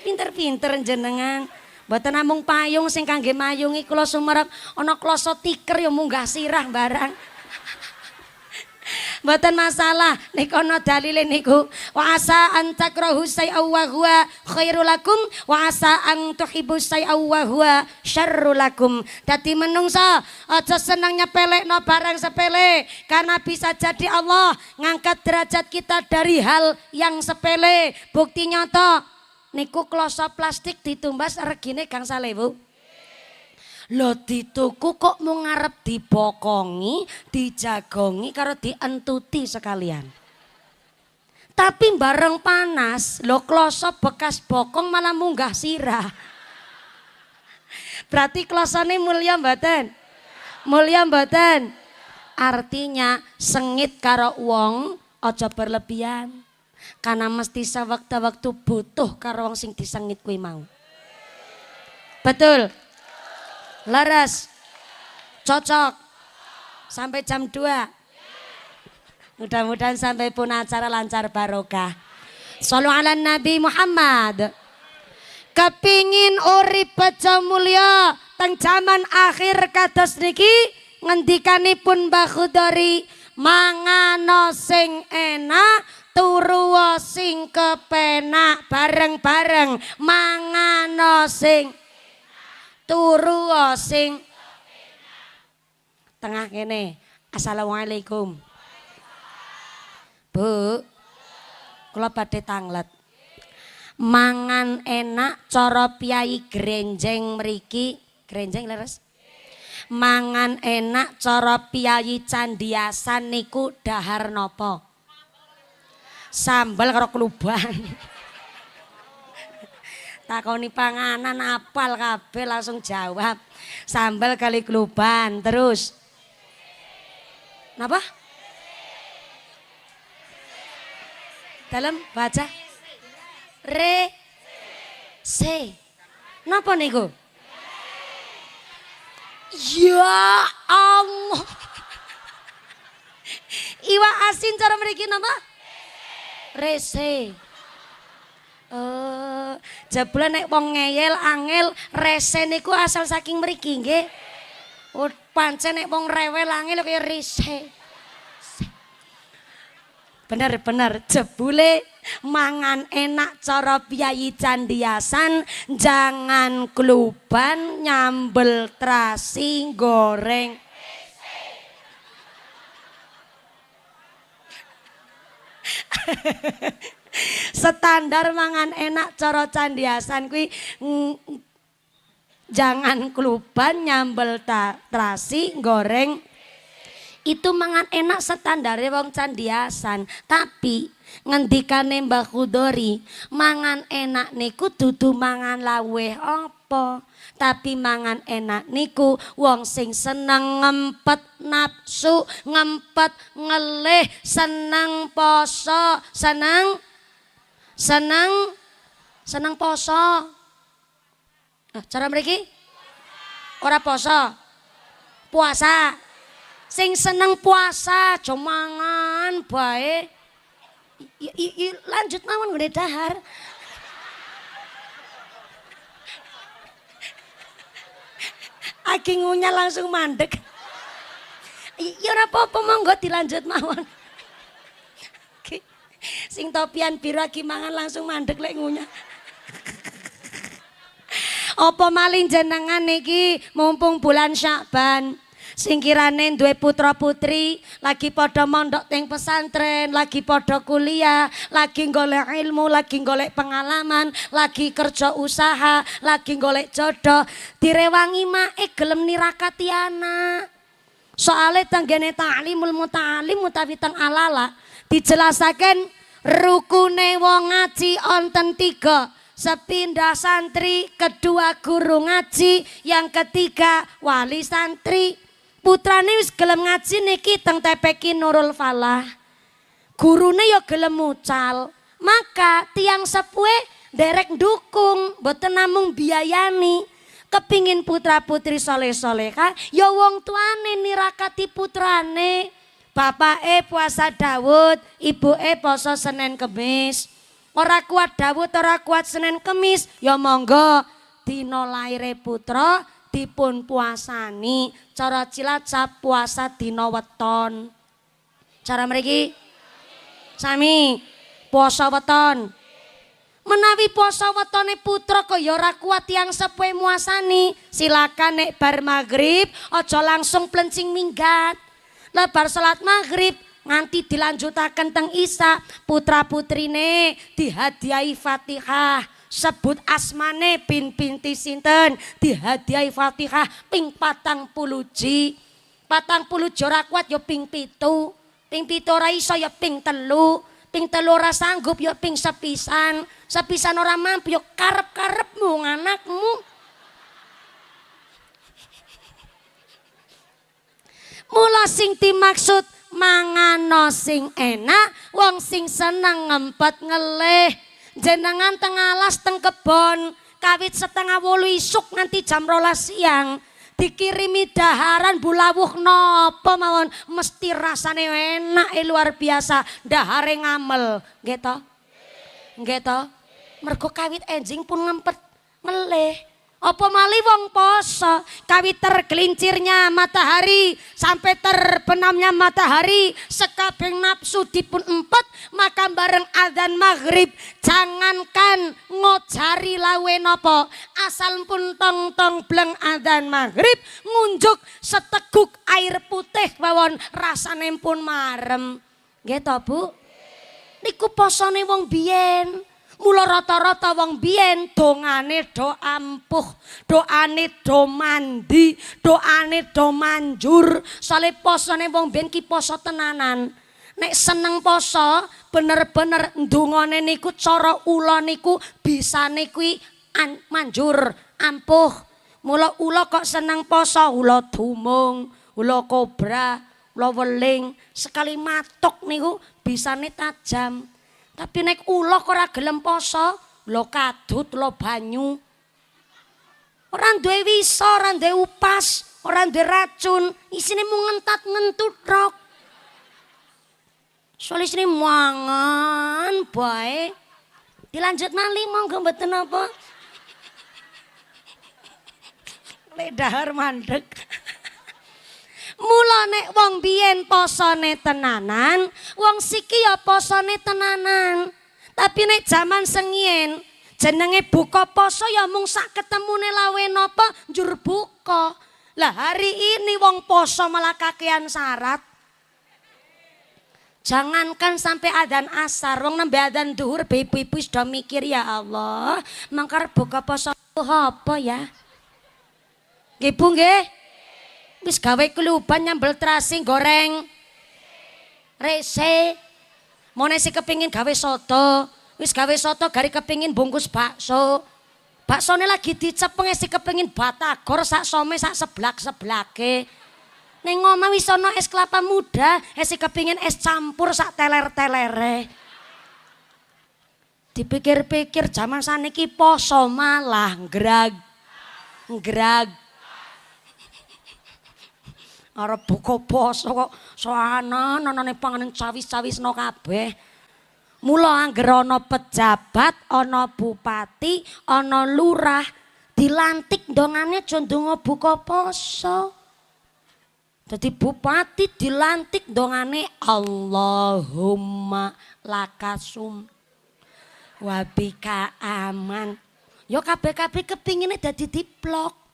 Pinter-pinter jenengan. Mboten namung payung sing kangge mayungi kula sumerep ana kloso tiker ya munggah sirah barang. Mboten masalah niku ana dalile niku wa asa an takrahu syai'aw wa huwa khairul lakum wa asa an tuhibbu syai'aw wa huwa syarrul lakum. Dadi menungsa aja seneng nyepelekno barang sepele karena bisa jadi Allah ngangkat derajat kita dari hal yang sepele. Bukti nyata niku kloso plastik ditumbas regine gangsal ewu. Lho dituku kok mau ngarep dibokongi, dijagongi karo dientuti sekalian. Tapi bareng panas, lho kloso bekas bokong malah munggah sirah. Berarti klosone mulya mboten? Mulya mboten? Artinya sengit karo wong aja berlebihan. Karena mesti sewaktu-waktu butuh karo wong sing disengit kuwi mau. Betul? Laras? Cocok? Sampai jam 2? Mudah-mudahan sampai pun acara lancar barokah. Shallu ala Nabi Muhammad. Kepingin urip bejo mulya teng jaman akhir kados niki ngendikanipun Mbah Khudori mangano sing enak turu sing kepenak bareng-bareng mangano sing turu sing tengah kene. Assalamualaikum Bu, kula badhe tanglet mangan enak cara piyai grenjeng mriki grenjeng leres mangan enak cara piyai candiasan niku dahar napa sambel karo kluban takoni panganan apal kabeh langsung jawab sambel kali kluban terus napa dalam baca se napa niku ya Allah iwak asin cara mriki napa rese jebule nek wong ngeyel angel rese niku asal saking mriki nggih pancen nek wong rewel angel kaya rese bener jebule mangan enak cara piyai candiasan jangan kluban nyambel terasi goreng standar mangan enak cara candiasan kuwi jangan kluban nyambel terasi goreng itu mangan enak standare wong candiasan tapi ngendikane Mbah Khudori mangan enak niku dudu mangan laweh apa tapi mangan enak niku wong sing seneng ngempet nafsu ngempet ngelih seneng poso seneng poso cara mriki ora poso puasa sing seneng puasa aja mangan bae lanjut mawon ngene dahar aki ngunyah langsung mandek ya ora apa-apa monggo dilanjut mawon sing topian biru aki mangan langsung mandek lek ngunyah apa maling jenengan niki mumpung bulan Syakban singkirane duwe putra putri lagi pada mondok teng pesantren lagi pada kuliah lagi golek ilmu lagi golek pengalaman lagi kerja usaha lagi golek jodoh direwangi mae gelem nirakati anak soale tanggene ta'limul muta'alim utawi teng alala dijelasaken rukune wong ngaji onten 3 sepindah santri kedua guru ngaji yang ketiga wali santri putrane wis gelem ngaji niki teng TPQ Nurul Falah. Gurune ya gelem mucal. Maka tiang sepuhe derek dukung, mboten namung biayani. Kepingin putra-putri soleh-solehah, ya wong tuane nirakati putrane. Bapake puasa Daud, ibuke poso Senin Kemis. Ora kuat Daud, ora kuat Senin Kemis, ya monggo dina laire putra dipun puasani cara Cilacap puasa dina weton cara mriki sami puasa weton menawi puasa wetone putra kok ya ora kuat yang sepuhe muasani silakan nek bar maghrib aja langsung plencing minggat lah bar salat maghrib nganti dilanjutaken teng isya putra putrine dihadiahi Fatihah sebut asmane pinti sinten dihadiahi Fatihah ping 40 ji 40 ora kuat ya ping 7 ora iso ya ping 3 ora sanggup ya ping sepisan ora mampu ya karep-karepmu anakmu mula sing dimaksud mangano sing enak wong sing seneng ngempet ngelih jenengan teng alas teng kebon kawit 7:30 isuk nganti jam 12 siang dikirimi daharan bulawuh napa mawon mesti rasane enak luar biasa dahare ngamel nggih to mergo kawit enjing pun ngempet ngelih Apa malih wong poso kawit tergelincirnya matahari sampai terbenamnya matahari sekabeng nafsu dipun empet maka bareng adzan maghrib jangankan ngojari lawe nopo asal pun tong bleng adzan maghrib ngunjuk seteguk air putih mawon rasane pun marem nggih to Bu niku posone wong biyen. Mula rata-rata wong biyen dongane do ampuh, doane do mandi, doane do manjur. Soale posone wong biyen ki poso tenanan. Nek seneng poso, bener-bener ndongane niku cara ula niku bisane kuwi manjur, ampuh. Mula ula kok seneng poso, ula dumung, ula kobra, ula weling, sekali matok niku bisane tajam. Tapi nek ula kok ora gelem poso, lo kadut, lo banyu. Ora duwe wisa, ora duwe upas, ora duwe racun, isine mung ngentat-ngentut tok. Soale isine mangan bae. Dilanjut malih monggo mboten apa. Lek dahar mandeg. Mula nek wong biyen posone tenanan, wong siki ya posone tenanan. Tapi nek jaman sengien jenenge buka poso ya mung sak ketemune lawe napa njur buka. Lah hari ini wong poso malah kakean syarat. Jangankan sampai adzan asar, wong nembe adzan duhur ibu-ibu sudah mikir ya Allah, mangkar buka poso apa ya? Nggih Bu nggih. Wis gawe keluban nyambel terasi goreng rese mone si kepingin gawe soto wis gawe soto gari kepingin bungkus bakso baksone lagi dicepeng si kepingin batagor sak some sak seblak-seblake ning omah wis ana es kelapa muda si kepingin es campur sak teler-telere dipikir-pikir zaman saniki poso malah ngrag arep buka poso kok soanan-anane panganan cawis-cawisno kabeh. Mula angger ana pejabat, ana bupati, ana lurah dilantik ndongane aja ndonga buka poso. Dadi bupati dilantik ndongane Allahumma lakasum wabika aman. Yo kabeh-kabeh kepingine dadi diplok.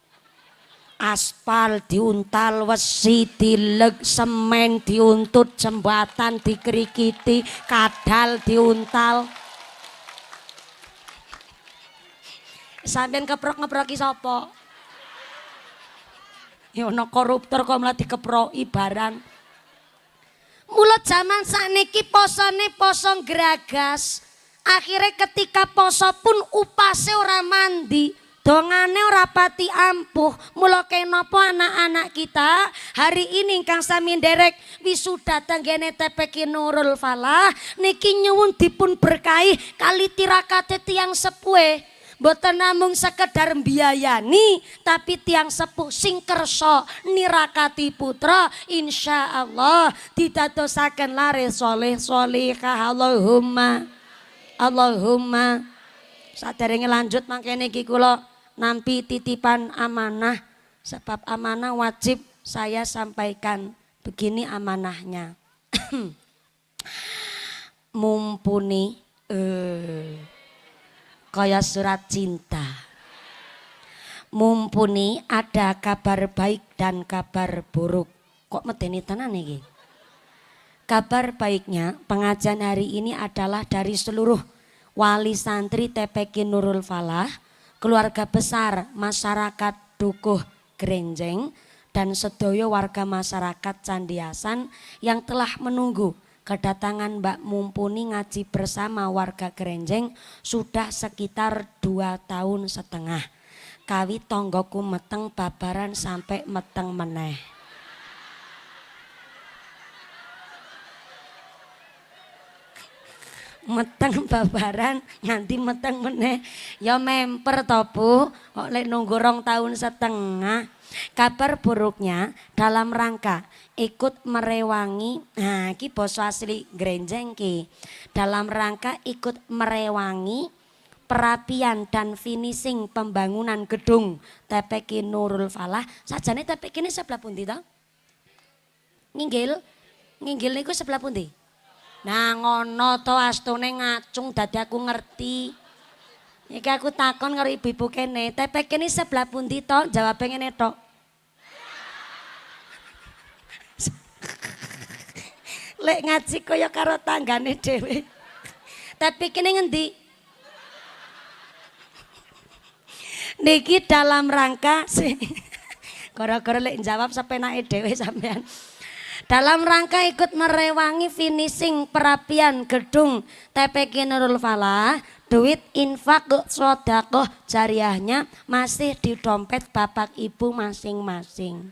Aspal diuntal, wesi dileg, semen diuntut, jembatan dikrikiti, kadal diuntal. Sampeyan keprok-ngeproki sapa? Ya ana koruptor kok malah dikeproki barang. Mula jaman sakniki posone poso gragas. Akhirnya ketika poso pun upase ora mandi. Dongane ora pati ampuh. Mula kenapa anak-anak kita hari ini ingkang sami nderek wisuda tenggene TPQ Nurul Falah niki nyuwun dipun berkahi kali tirakate tiyang sepuhe. Mboten namung sekedar mbiayani tapi tiang sepuh sing kersa nirakati putra insyaallah didadosaken laris soleh solihah Allahumma. Saderenge lanjut mangkene iki kula nampi titipan amanah sebab amanah wajib saya sampaikan. Begini amanahnya. Mumpuni kaya surat cinta. Mumpuni ada kabar baik dan kabar buruk. Kok medeni tenan iki? Kabar baiknya pengajian hari ini adalah dari seluruh wali santri TPQ Nurul Falah, keluarga besar masyarakat Dukuh Grenjeng dan sedaya warga masyarakat Candiasan yang telah menunggu kedatangan Mbak Mumpuni ngaji bersama warga Grenjeng sudah sekitar 2 tahun setengah. Kawi tonggoku meteng babaran sampai meteng meneh. Meteng babaran nganti meteng meneh ya memper to Bu, kok lek nunggu 2 tahun setengah. Kabar buruknya dalam rangka ikut merewangi, nah iki basa asli Grenjeng ki. Dalam rangka ikut merewangi perapian dan finishing pembangunan gedung TPQ Nurul Falah. Sajane TPQ ini sebelah pundi to? Nginggil niku sebelah pundi? Nah ngono to astune ngacung dadi aku ngerti. Iki aku takon karo ibu-ibu kene, TPQ ini sebelah pundi to? Jawabe ngene tok. Lek ngaji kaya karo tanggane dhewe. TPQ ini ngendi? Niki dalam rangka sih. Gara-gara lek jawab sepenake dhewe sampean. Dalam rangka ikut merewangi finishing perapian gedung TPQ Nurul Falah, duit infak sedekah jariahnya masih di dompet bapak ibu masing-masing.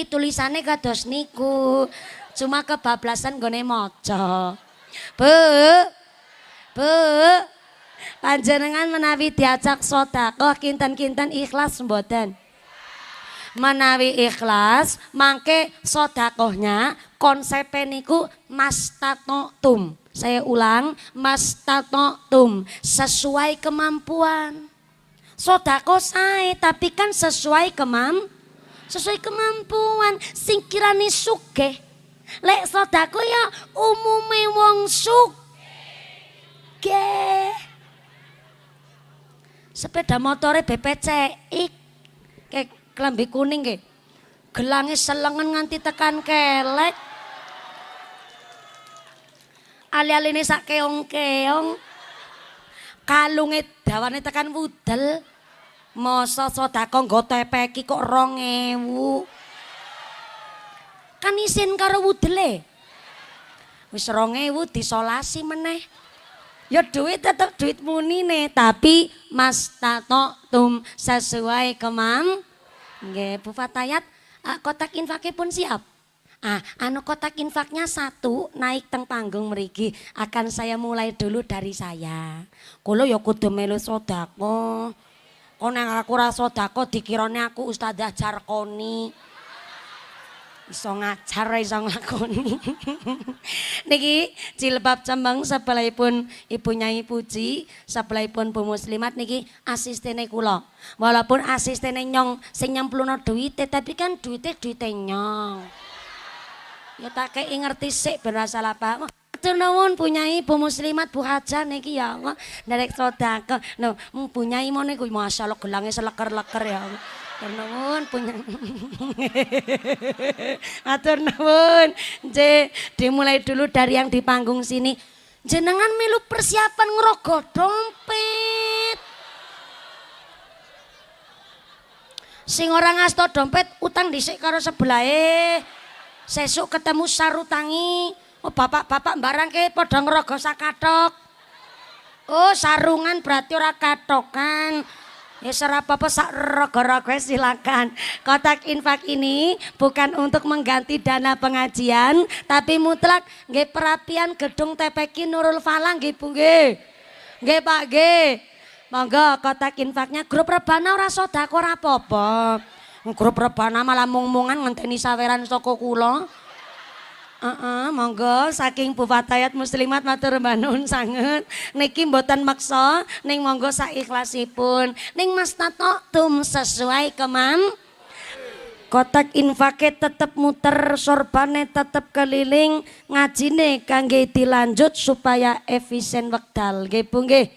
Tulisannya kados niku, cuma kebablasan gone maca. Bu, panjenengan menawi diajak sedekah kinten-kinten ikhlas mboten? Menawi ikhlas, mangke sedekahnya konsepnya niku mastatotum. Saya ulang, mastatotum, sesuai kemampuan. Sedekah sae tapi kan sesuai kemampuan. Sing kirane sugih. Lek sedekah ya umume wong sugih. Sepeda motore BPCX kayak kelambi kuning ke, gelange selengen nganti tekan kelek, ali-aline sak keong-keong, kalunge dawane tekan wudel, masa sedekah nggo TPQ kok 2000, kan isin karo wudele, wis 2000 disolasi meneh. Ya duit tetep duit munine, tapi mastatotum sesuai Nggih, Bu Fatayat, kotak infaknya pun siap. Kotak infaknya 1 naik teng panggung mriki. Akan saya mulai dulu dari saya. Kula ya kudu melu sedekah. Kok nek aku ora sedekah dikirane aku Ustazah Jarkoni. Iso ngajar iso nglakoni. Niki jilbab cembeng sebelahipun Ibu Nyai Puji, sebelahipun Bu Muslimat niki asistene kula. Walaupun asistene nyong sing nyempluno duwite, tapi kan duwite nyong. Ya tak kei ngerti sik ben salah paham. Matur nuwun Bu Nyai, Bu Muslimat, Bu Hajah niki ya Allah nderek sedekah. Lho, Bu Nyai mone kuwi masyaallah gelange seleker-leker ya Allah. Matur nuwun punya. Matur nuwun. Dimulai dulu dari yang di panggung sini. Jenengan melu persiapan ngerogoh dompet. Sing ora ngasto dompet utang dhisik karo sebelahe. Sesuk ketemu sarutangi. Oh bapak-bapak barang ke padha ngerogoh sakathok. Oh sarungan berarti ora katokan. Ya serap apa sak rogo-rogo silakan. Kotak infak ini bukan untuk mengganti dana pengajian, tapi mutlak nggih perapian gedung TPQ Nurul Falah nggih Bu nggih. Nggih Pak nggih. Monggo kotak infaknya grup rebana ora sedekah ora apa-apa. Grup rebana malah mung-mungan ngenteni saweran saka kula. Monggo saking Bu Fatayat Muslimat matur nuwun sanget. Niki mboten maksa, ning monggo saikhlasipun. Ning mastatotum sesuai kotak infake tetep muter, sorbane tetep keliling, ngajine kangge dilanjut supaya efisien wekdal. Nggih Bu nggih.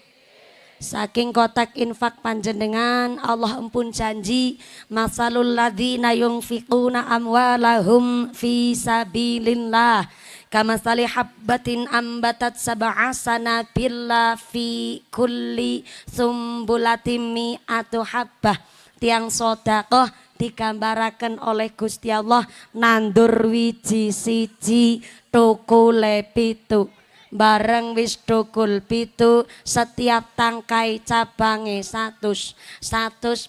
Saking kotak infak panjenengan Allah ampun janji masalul ladzina yunfiquna amwalahum fi sabilillah kamasali habbatin ambatat sab'a sanabila fi kulli sumbulatin mi'atu habbah. Tiang sedekah digambaraken oleh Gusti Allah nandur wiji siji tukule 7. Bareng wis dokul 7 setiap tangkai cabange 100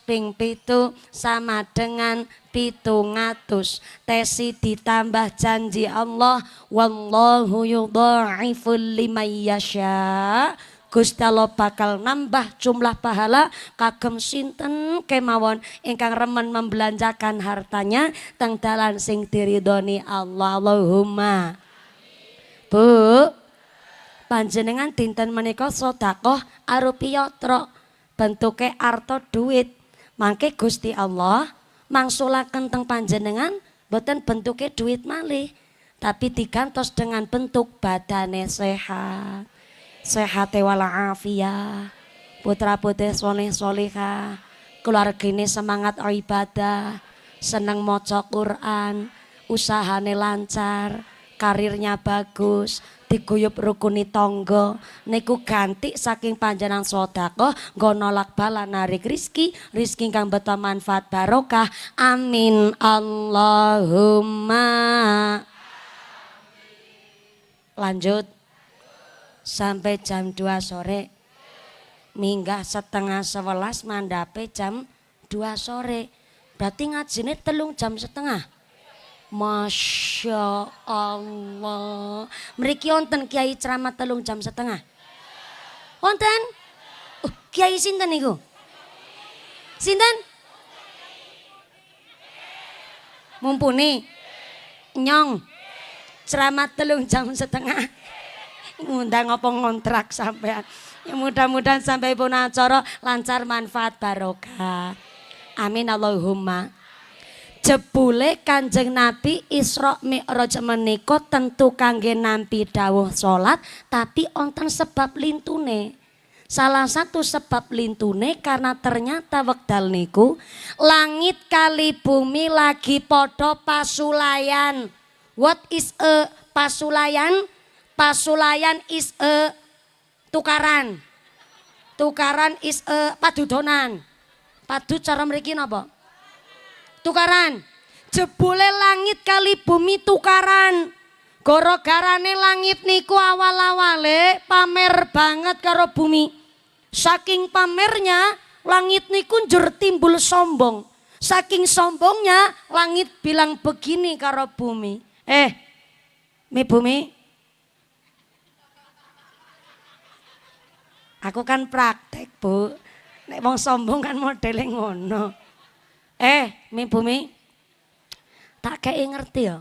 ping 7 sama dengan 700. Tesi ditambah janji Allah wallahu yudha'iful liman yasha. Gusti Allah bakal nambah jumlah pahala kagem sinten kemawon ingkang remen membelanjakan hartanya teng dalan sing diridhoni Allah. Allahumma. Bu Panjenengan dinten menika sedekah arupi yatra, bentuke arta duit. Mangke Gusti Allah mangsulaken teng panjenengan boten bentuke duit malih, tapi digantos dengan bentuk badane sehat. Sehate walafiah. Putra-putri soleh solehah, keluargane semangat ibadah, seneng maca Quran, usahane lancar, karirnya bagus, diguyub rukuni tangga, niku ganti saking panjenengan sedekah nggo nolak bala narik rizki kang beta manfaat barokah. Amin Allahumma. Lanjut sampai jam 2 sore. Minggah setengah 11 mandape jam 2 sore. Berarti ngajine 3 jam setengah. Masya Allah. Mriki wonten kiai ceramah 3 jam setengah. Wonten? Kiai sinten niku? Sinten? Mumpuni. Nyong. Ceramah 3 jam setengah. Ngundang apa ngontrak sampean. Ya mudah-mudahan sampai pun acara lancar manfaat barokah. Amin Allahumma. Jebule Kanjeng Nabi Isra Mi'raj menika tentu kangge nampi dawuh salat, tapi wonten sebab lintune. Salah satu sebab lintune karena ternyata wekdal niku langit kali bumi lagi podo pasulayan. What is a pasulayan? Pasulayan is a tukaran. Tukaran is a padudonan. Padu cara mriki napa? Tukaran. Jebule langit kali bumi tukaran. Gara-garane langit niku awal-awale pamer banget karo bumi. Saking pamernya langit niku njur timbul sombong. Saking sombongnya langit bilang begini karo bumi. Mi bumi, aku kan praktek Bu, nek wong sombong kan modele ngono. Mi bumi, tak kei ngerti ya.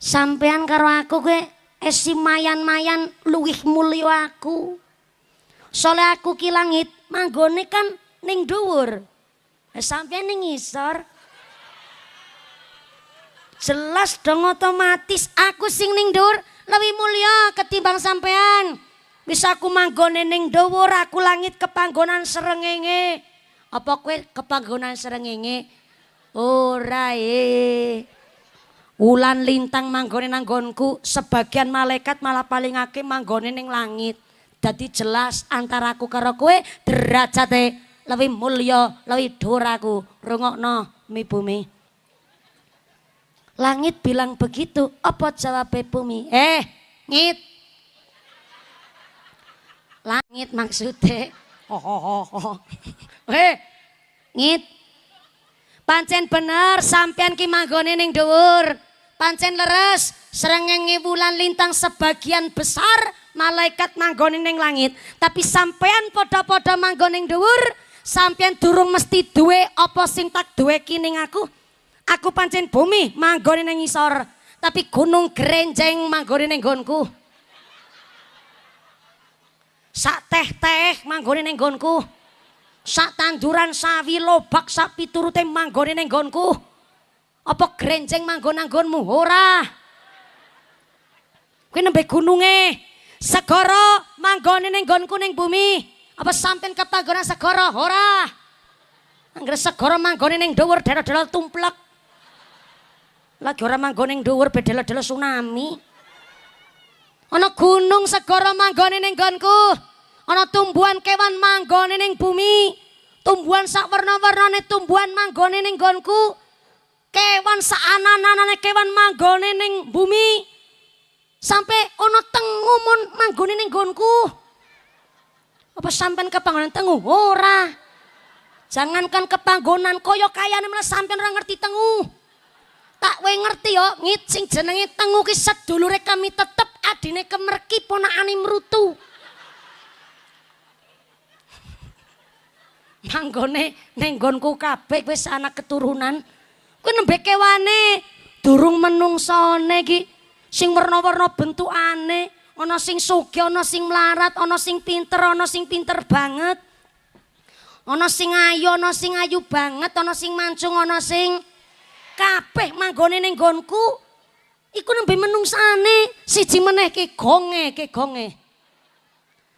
Sampean karo aku kowe esi mayan-mayan luwih mulya aku. Soale aku ki langit manggone kan ning dhuwur. Sampean ning ngisor. Jelas dong otomatis aku sing ning dhuwur lebih mulya ketimbang sampean. Bisa aku manggone ning dhuwur, aku langit kepanggonan srengenge. Apa kowe kepanggonan srengenge? Ora Wulan lintang manggone nang nggonku, sebagian malaikat malah paling akeh manggone ning langit. Dadi jelas antara aku karo kowe derajate lebih mulya, lebih dhuwur aku. Rungokno mi bumi. Langit bilang begitu, apa jawab bumi? Ngit. Langit maksudnya. Ngit. Pancen bener sampean ki manggone ning dhuwur. Pancen leres srengenge wulan lintang sebagian besar malaikat manggone ning langit. Tapi sampean padha-padha manggone ning dhuwur, sampean durung mesti duwe apa sing tak duwe ki ning aku. Aku pancen bumi manggone ning ngisor, tapi gunung grenjeng manggone ning nggonku. Sak teh-teh manggone ning nggonku. Sak tanduran sawi lobak sak piturute manggone ning nggonku. Apa grenjeng manggon nang nggonmu? Ora. Kowe nembe gununge. Segara manggone ning nggonku ning bumi. Apa sampean kepanggonan segara? Ora. Anggere segara manggone ning dhuwur daerah-daerah tumplek. Lagi ora manggone ning dhuwur bedel-bedel tsunami. Ana gunung segara manggone ning nggonku. Ana tumbuhan kewan manggone ning bumi. Tumbuhan sak warna-warnane tumbuhan manggone ning nggonku. Kewan sak anan-anane kewan manggone ning bumi. Sampai ana tengu mun manggone ning nggonku. Apa sampean kepanggonan tengu? Ora. Jangankan kepanggonan kaya kayane malah sampean ora ngerti tengu. Tak kowe ngerti yo, ngit sing jenenge tengu ki sedulure kami tetep adine kemerki ponakane mrutu. Manggone ning nggonku kabeh wis anak keturunan. Kuwi nembe kewane durung menungsone ki sing werna-werna bentukane, Ana sing sugih, ana sing mlarat, ana sing pinter banget. Ana sing ayu banget, ana sing mancung, ana sing kabeh manggone ning nggonku. Iku nembe menungsane, siji meneh ki gonge.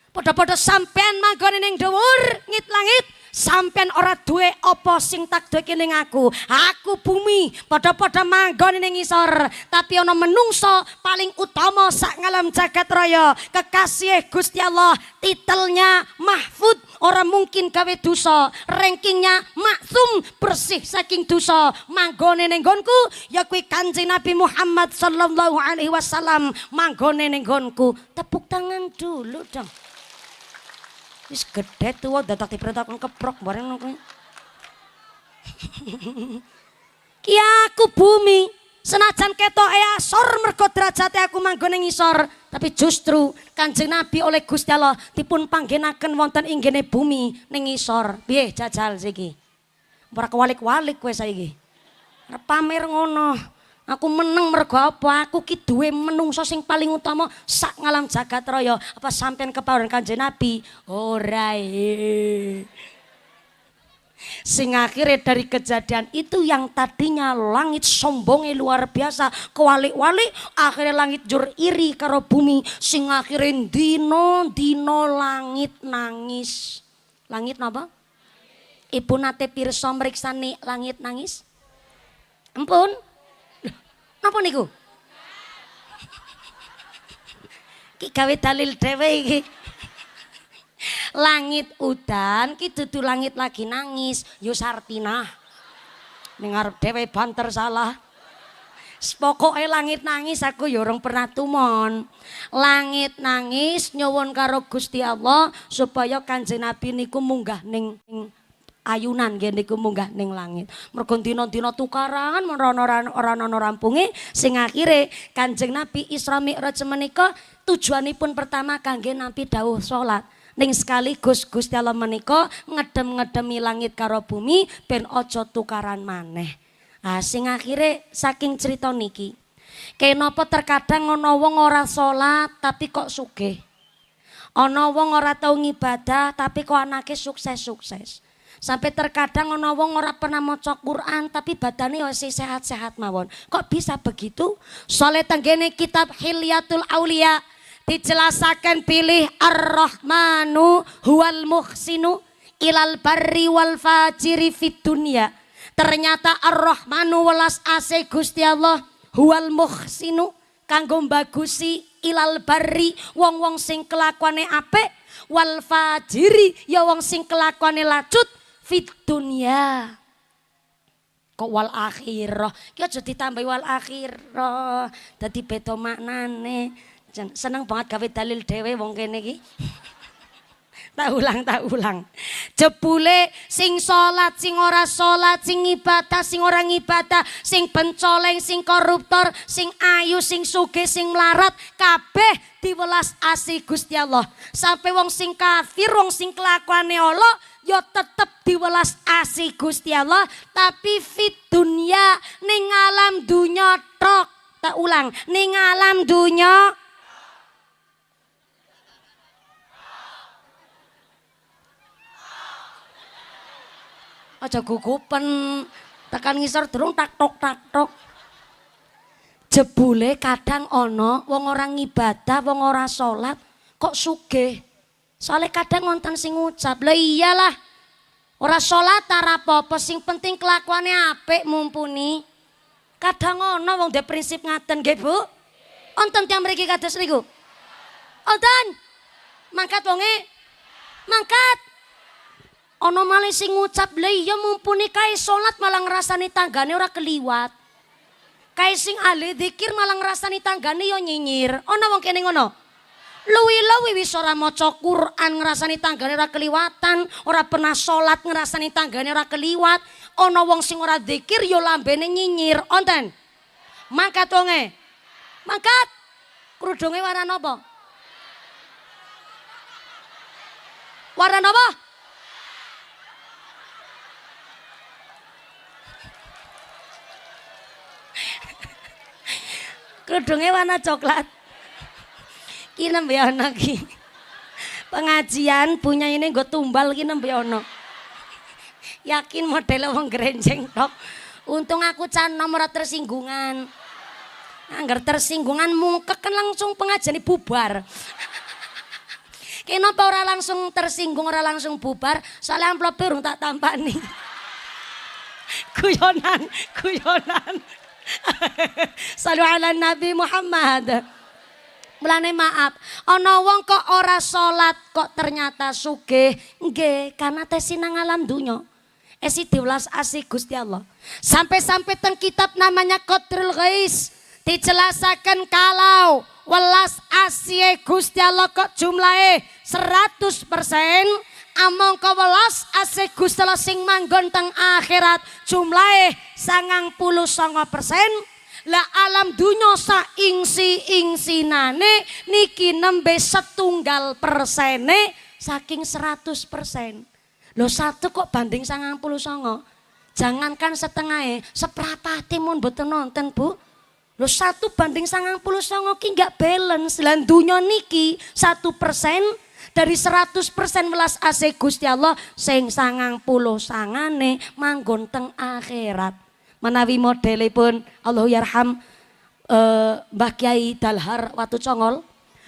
Padha-padha sampean manggone ning dhuwur ngit langit. Sampean ora duwe apa sing takdeke ning aku. Aku bumi padha-padha manggone ning isor, tapi ana menungso paling utama sak ngalam jagat raya. Kekasih Gusti Allah, titelnya mahfud, ora mungkin gawe dosa. Rankingnya maksum, bersih saking dosa. Manggone ning nggonku ya kuwi Kanjeng Nabi Muhammad sallallahu alaihi wasallam manggone ning nggonku. Tepuk tangan dulu dong. Wis gede tuwa dadak diperintahkan keprok bareng kuwi. Ki aku bumi, senajan ketoke asor mergo derajate aku manggon ing isor, tapi justru Kanjeng Nabi oleh Gusti Allah dipun panggenaken wonten inggene bumi ning isor. Piye jajal siki? Ora kewalik-walik kowe saiki. Arep pamer ngono. Aku meneng mergo apa? Aku ki duwe menungso sing paling utama sak ngalam jagat raya. Apa sampean kepawon Kanjeng Nabi? Ora. Sing akhirnya dari kejadian itu yang tadinya langit sombongnya luar biasa, kewalik-walik akhirnya langit jur iri karo bumi. Sing akhirnya dino langit nangis. Langit napa? Ibu nate pirsa mriksani langit nangis? Ampun. Napa niku? Ki gawe dalil dhewe iki. Langit udan ki dudu langit lagi nangis, yo Sartina. Ning arep dhewe banter salah. Pokoke langit nangis aku yo orang pernah tumon. Langit nangis nyuwun karo Gusti Allah supaya Kanjeng Nabi niku munggah ning ayunan nggih niku munggah ning langit. Mergo dina-dina tukaran ora ana rampunge sing akhire Kanjeng Nabi Isra Mi'raj menika tujuanipun pertama kangge nampi dawuh salat. Ning sekaligus Gusti Allah menika ngedem-ngedemi langit karo bumi ben aja tukaran maneh. Ah sing akhire saking cerita niki. Kenapa terkadang ana wong ora salat tapi kok sugih. Ana wong ora tau ngibadah tapi kok anake sukses-sukses. Sampai terkadang ana wong ora pernah maca Quran tapi badane masih sehat-sehat mawon. Kok bisa begitu? Soale tenggene kitab Hilyatul Aulia dijelasaken pilih Ar-Rahmanu huwal muhsinu ilal barri wal fajiri fid dunya. Ternyata Ar-Rahmanu welas ase Gusti Allah huwal muhsinu kanggo bagusi ilal barri wong-wong sing kelakuane apik wal fajiri ya wong sing kelakuane lacut fit dunya. Kok wal akhirah ki aja ditambahi wal akhirah dadi beda maknane. Seneng banget gawe dalil dhewe wong kene iki. tak ulang. Jebule sing salat, sing ora salat, sing ibadah, sing ora ngibadah, sing pencoleng, sing koruptor, sing ayu, sing sugih, sing melarat, kabeh diwelas asih Gusti Allah. Sampai wong sing kafir, wong sing kelakuane ala ya tetep diwelas asih Gusti Allah, tapi fit dunya ning alam dunya tok. Tak ulang, ning alam dunya aja gugupen tekan ngisor durung tak tok. Jebule kadang ana wong ora ngibadah, wong ora salat kok sugih. Soale kadang wonten sing ngucap, "Lah iyalah. Ora salat ora apa-apa, sing penting kelakuane apik mumpuni." Kadang ana wong duwe prinsip ngaten nggih, Bu. Wonten tiyang mriki kados niku? Wonten. Mangkat wonge. Mangkat. Ono malih sing ngucap, "Lah iya mumpuni kae salat malah ngrasani tanggane ora keliwat." Kae sing ahli zikir malah ngrasani tanggane ya nyinyir. Ono wong kene ngono. Luwi-luwi wis ora maca Quran ngrasani tanggane ora keliwatan, ora pernah salat ngrasani tanggane ora keliwat. Ono wong sing ora zikir ya lambene nyinyir. Onten. Mangkat wonge. Mangkat. Krudunge warna napa? Warna napa? Kerudungnya warna coklat. Ki Ki nembe ana ki. Pengajian punya ini gue tumbal ki nembe ana. Yakin model wong grenjeng tok. Untung aku can nomor tersinggungan. Angger tersinggungan mungkek kan langsung pengajian bubar. Kenapa ora langsung tersinggung, ora langsung bubar? Soalnya amplop urung tak tampani. Guyonan. Sallu ala Nabi Muhammad. Mulane maaf, ana wong kok ora salat kok ternyata sugih. Nggih, karena tesi nang alam dunya. Esi diwelas asih Gusti Allah. Sampai-sampai teng kitab namanya Qadrul Ghais dijelasaken kalau welas asih Gusti Allah kok jumlahe 100%, among ka welas asih Gusti Allah sing manggon teng akhirat jumlahe 99%. Lah alam dunya saingsi-ingsinane niki nembe 1% saking 100%. Loh 1 kok banding 99. Jangankan setengahnya, seprapate mun mboten nonton, Bu. Loh 1 banding 99 ki enggak balance. Lan dunya niki 1% dari 100% welas asih Gusti Allah sing 99 manggon teng akhirat. Menawi modelipun Allah yarham Mbah Kyai Dalhar Watu Congol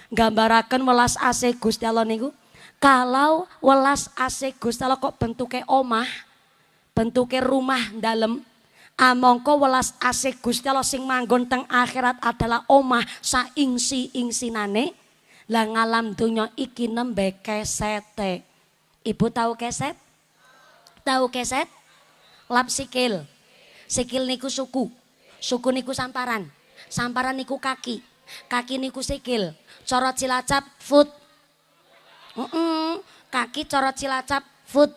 nggambaraken welas asih Gusti Allah niku. Kalau welas asih Gusti Allah kok bentuke omah, bentuke rumah dalem, amangka welas asih Gusti Allah sing manggon teng akhirat adalah omah saingsi-ingsinane. Lah ngalam donya iki nembe kesete. Ibu tahu keset? Tahu keset? Lap sikil. Sikil niku suku. Suku niku samparan. Samparan niku kaki. Kaki niku sikil. Cara Cilacap foot. Kaki cara Cilacap foot.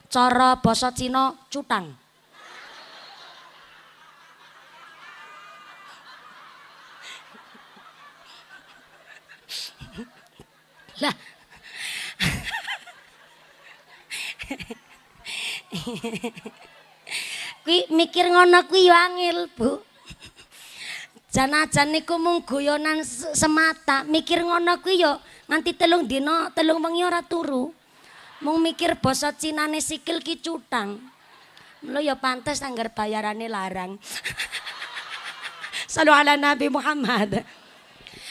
Cara basa Cina cutang. Lah kuwi mikir ngono kuwi yo angel, Bu. Jan-jan niku mung guyonan semata, mikir ngono kuwi yo nganti 3 dina 3 wengi ora turu. Mung mikir basa Cinane sikil ki cutang. Lho ya pantes anggar bayarane larang. Sallu ala Nabi Muhammad.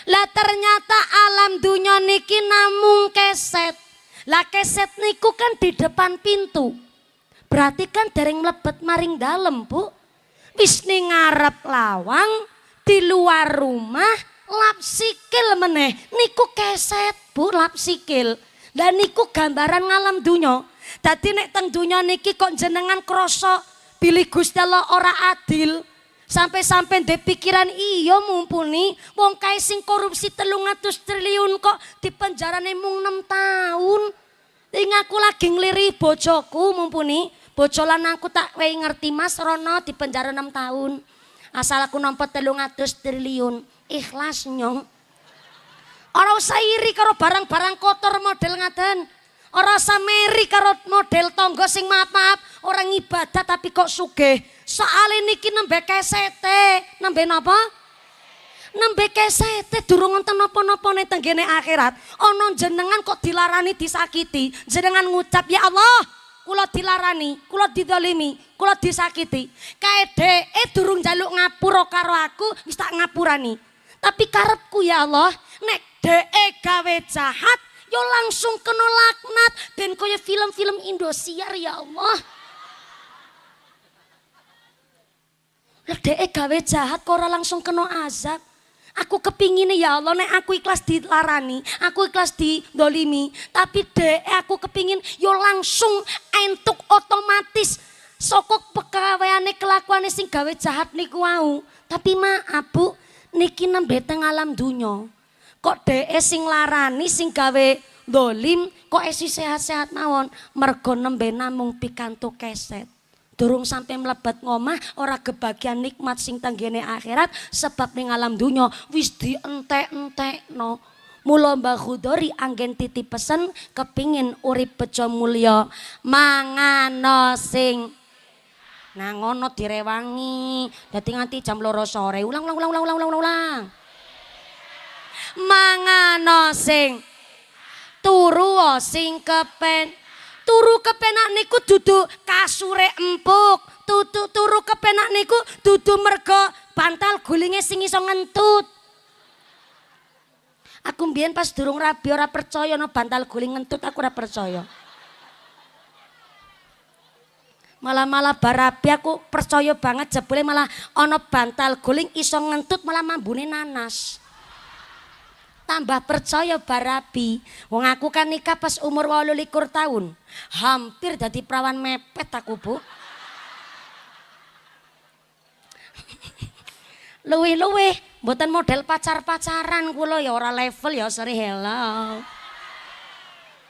Lah ternyata alam dunya niki namung keset. Lah keset niku kan di depan pintu. Berarti kan dereng mlebet maring dalem, Bu. Wis ning ngarep lawang, di luar rumah lap sikil meneh. Niku keset, Bu, lap sikil. Dan niku gambaran ngalam dunya. Dadi nek teng dunya niki kok jenengan krasa bilih Gusti Allah ora adil. Sampai-sampai ndek pikiran iya mumpuni wong kae sing korupsi 300 triliun kok dipenjarane mung 6 tahun. Ing aku lagi ngliri bojoku mumpuni, bojo lanangku tak wehi ngerti Mas Rono dipenjara 6 tahun. Asal aku nampa 300 triliun, ikhlas nyong. Ora usah iri karo barang-barang kotor model ngaten. Ora usah meri karo model tangga sing maaf-maaf orang ibadah tapi kok sugih. Soale niki nembe kesete, nembe napa? Nembe kesete durung wonten napa-napa ning tenggene akhirat. Ana jenengan kok dilarani disakiti. Jenengan ngucap, "Ya Allah, kula dilarani, kula didolimi, kula disakiti." Kae dheke durung njaluk ngapura karo aku, wis tak ngapurani. Tapi karepku ya Allah, nek dheke gawe jahat, yo langsung kena laknat ben kaya film-film Indosiar ya Allah. Lah dheke gawe jahat kok ora langsung kena azab. Aku kepingine ya Allah nek aku ikhlas dilarani, aku ikhlas didolimi, tapi dheke aku kepingin yo langsung entuk otomatis saka pekaweane kelakuane sing gawe jahat niku wau. Tapi maaf Bu, niki nembe teng alam dunya. Kok dheke sing larani sing gawe dolim kok esi sehat-sehat mawon mergo nembe namung pikantuk keset. Durung sampai mlebet ngomah ora kebagian nikmat sing tenggene akhirat sebab ning alam dunya wis dientek-entekno. Mula Mbah Khudori anggen titip pesen kepingin urip bejo mulya mangano sing nah ngono direwangi dadi nganti jam 2 sore ulang. mangano sing turu sing turu kepenak niku dudu kasure empuk, turu kepenak niku dudu mergo bantal gulinge sing iso ngentut. Aku mbiyen pas durung rabi ora percaya ana bantal guling ngentut, aku ora percaya. Malah barabi aku percaya banget jebule malah ana bantal guling iso ngentut malah mambune nanas. Tambah percaya barabi. Wong aku kan nikah pas umur 28 tahun. Hampir dadi perawan mepet aku, Bu. Luwih-luwih mboten model pacar-pacaran kula ya ora level ya sorry hello.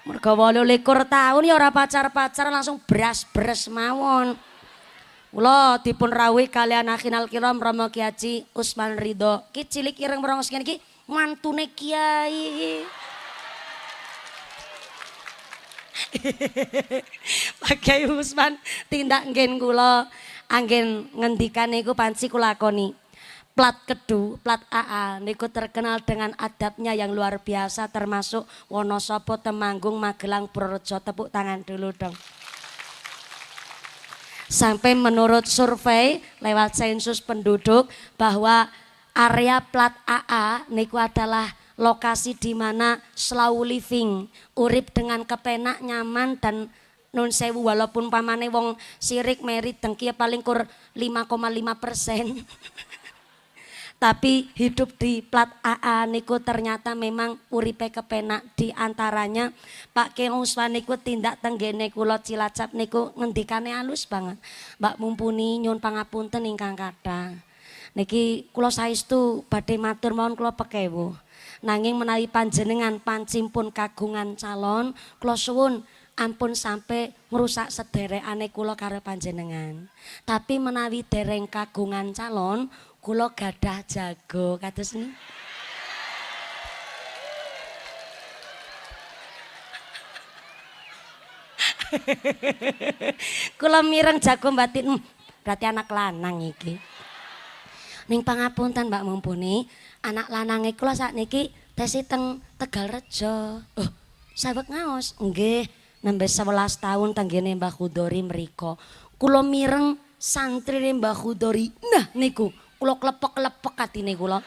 Mergo 28 tahun ya ora pacar-pacaran langsung bras-bres mawon. Kula dipun rawuh kalian akhinal kiram Rama Ki Haji Usman Ridho. Ki cilik ireng merongos ngene iki mantune kiai. Pak Kiai Usman tindak nggen kula anggen ngendikan niku panci kula lakoni. Plat Kedu, plat AA niku terkenal dengan adabnya yang luar biasa termasuk Wonosobo, Temanggung, Magelang, Purworejo. Tepuk tangan dulu dong. Sampai menurut survei lewat sensus penduduk bahwa area plat AA niku adalah lokasi di mana slow living, urip dengan kepenak, nyaman dan nun sewu walaupun pamane wong sirik merit dengki paling kur 5,5%. Tapi hidup di plat AA niku ternyata memang uripe kepenak. Di antaranya Pak Kiai Usman niku tindak tenggene kula Cilacap niku ngendikane halus banget. Mbak mumpuni nyun pangapunten ingkang kathah. Niki kula saestu badhe matur mawon kula pekewu. Nanging menawi panjenengan pancimpun kagungan calon, kula suwun ampun sampai ngrusak sederekane kula karo panjenengan. Tapi menawi dereng kagungan calon, kula gadah jago kados niku. Kula mireng jago batin, berarti anak lanang iki. Ning pangapunten Mbak mumpuni, anak lanange kula sakniki tesi teng Tegalrejo. Oh, saweg ngaos. Nggih, nembe 11 tahun tenggene Mbah Khudori mriko. Kula mireng santrine Mbah Khudori. Nah niku kula klepek-klepek atine kula.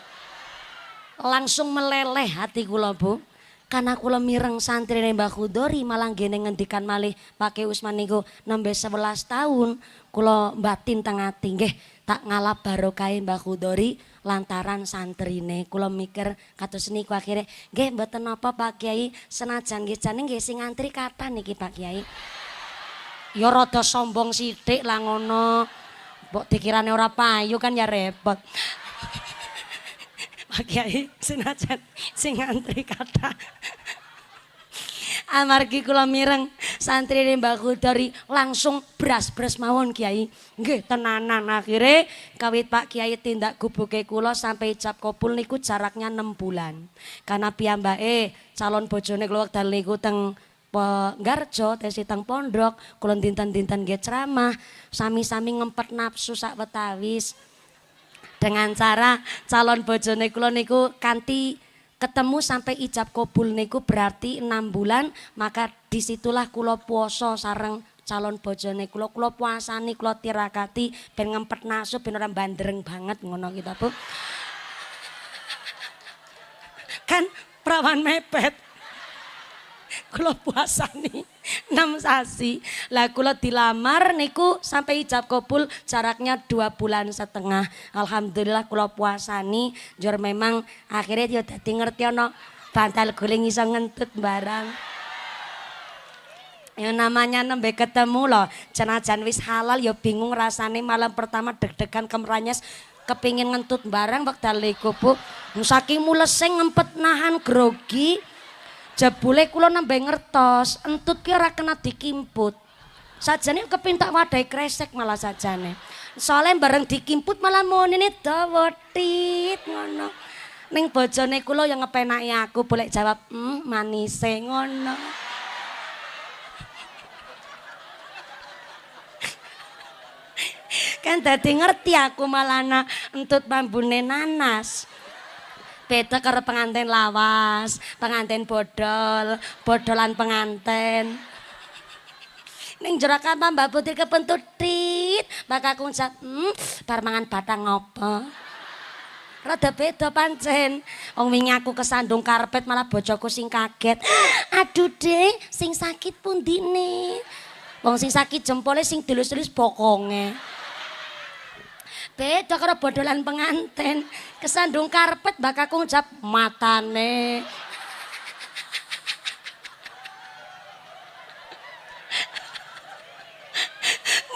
Langsung meleleh hati kula, Bu. Karena kula mireng santrine Mbah Khudori malah ngene ngendikan malih Pak Kiai Usman niku nembe 11 tahun kula batin teng ati nggih tak ngalap barokahe Mbah Khudori lantaran santrine. Kula mikir kados niku akhire nggih mboten napa Pak Kiai senajan nggih jane nggih sing ngantri kathah niki Pak Kiai. Ya rada sombong sithik lah ngono. Mbok dikirane ora payu kan ya repot. Pak Kiai senajan sing ngantri kathah. Amargi kula mireng santrine Mbah Khudori langsung bras-bras mawon Kiai. Nggih tenanan akhire kawit Pak Kiai tindak gubuke kula sampai ijab kabul niku jaraknya 6 bulan. Karena piyambake calon bojone kula wekdal niku teng Nggarjo tesi teng pondok, kula dinten-dinten nggih ceramah, sami-sami ngempet nafsu sak wetawis. Dengan cara calon bojone kula niku kanthi ketemu sampai ijab kabul niku berarti 6 bulan, maka disitulah kula puasa sareng calon bojone kula puasani kula tirakati ben ngempet nafsu ben ora bandreng banget ngono kita Bu. Kan perawan mepet. Kula puasani 6 sasi. Lah kula dilamar niku sampai ijab kabul jaraknya 2,5 bulan. Alhamdulillah kula puasani jur memang akhirnya yo dadi ngerti ana bantal guling iso ngentut barang. Ya namanya nembe ketemu loh, senajan wis halal ya bingung rasane malam pertama deg-degan kemranyes kepingin ngentut barang wekdal iku Bu. Saking mulese ngempet nahan grogi. Jebule kula nembe ngertos, entut ki ora kena dikimput. Sajane kepintak wadai kresek malah sajane. Soale bareng dikimput malah monene dawa tit ngono. Ning bojone kula yang ngepenaki aku boleh jawab, manise ngono." Kan dadi ngerti aku malah entut bambune nanas. Beda karo pengantin lawas, pengantin bodol, bodolan pengantin. Ning jero kamar Mbak Putri kepentut tit, bakal kuncap, bar mangan batang ngopo. Rada beda pancen. Wong wingi aku kesandung karpet malah bojoku sing kaget. Aduh, Dek, sing sakit pundine. Wong sing sakit jempolnya sing dilus-dilus bokonge. Beda karo bodolan penganten. Kesandung karpet bakal kuncap matane.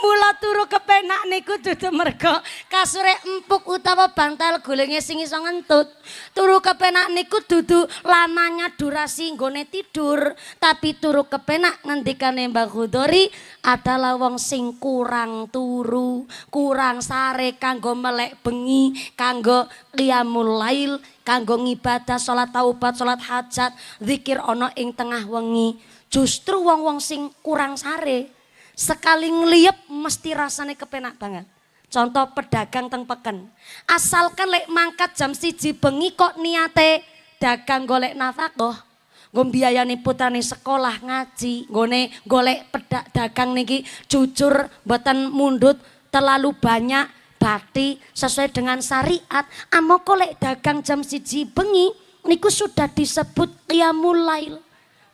Mula turu kepenak niku dudu mergo kasure empuk utawa bantal gulenge sing iso ngentut. Turu kepenak niku dudu lamanya durasi nggone tidur, tapi turu kepenak ngendikane Mbah Khudori adalah wong sing kurang turu, kurang sare kanggo melek bengi, kanggo qiyamul lail, kanggo ngibadah salat taubat, salat hajat, zikir ana ing tengah wengi. Justru wong-wong sing kurang sare sekali ngeliep mesti rasanya kepenak banget. Contoh pedagang teng peken. Asalkan lek mangkat jam 1 bengi kok niate dagang golek nafkah. Nggo mbiayani putrane sekolah ngaji, nggone golek dagang niki jujur mboten mundut terlalu banyak bati sesuai dengan syariat. Amoko lek dagang jam 1 bengi niku sudah disebut qiyamul lail.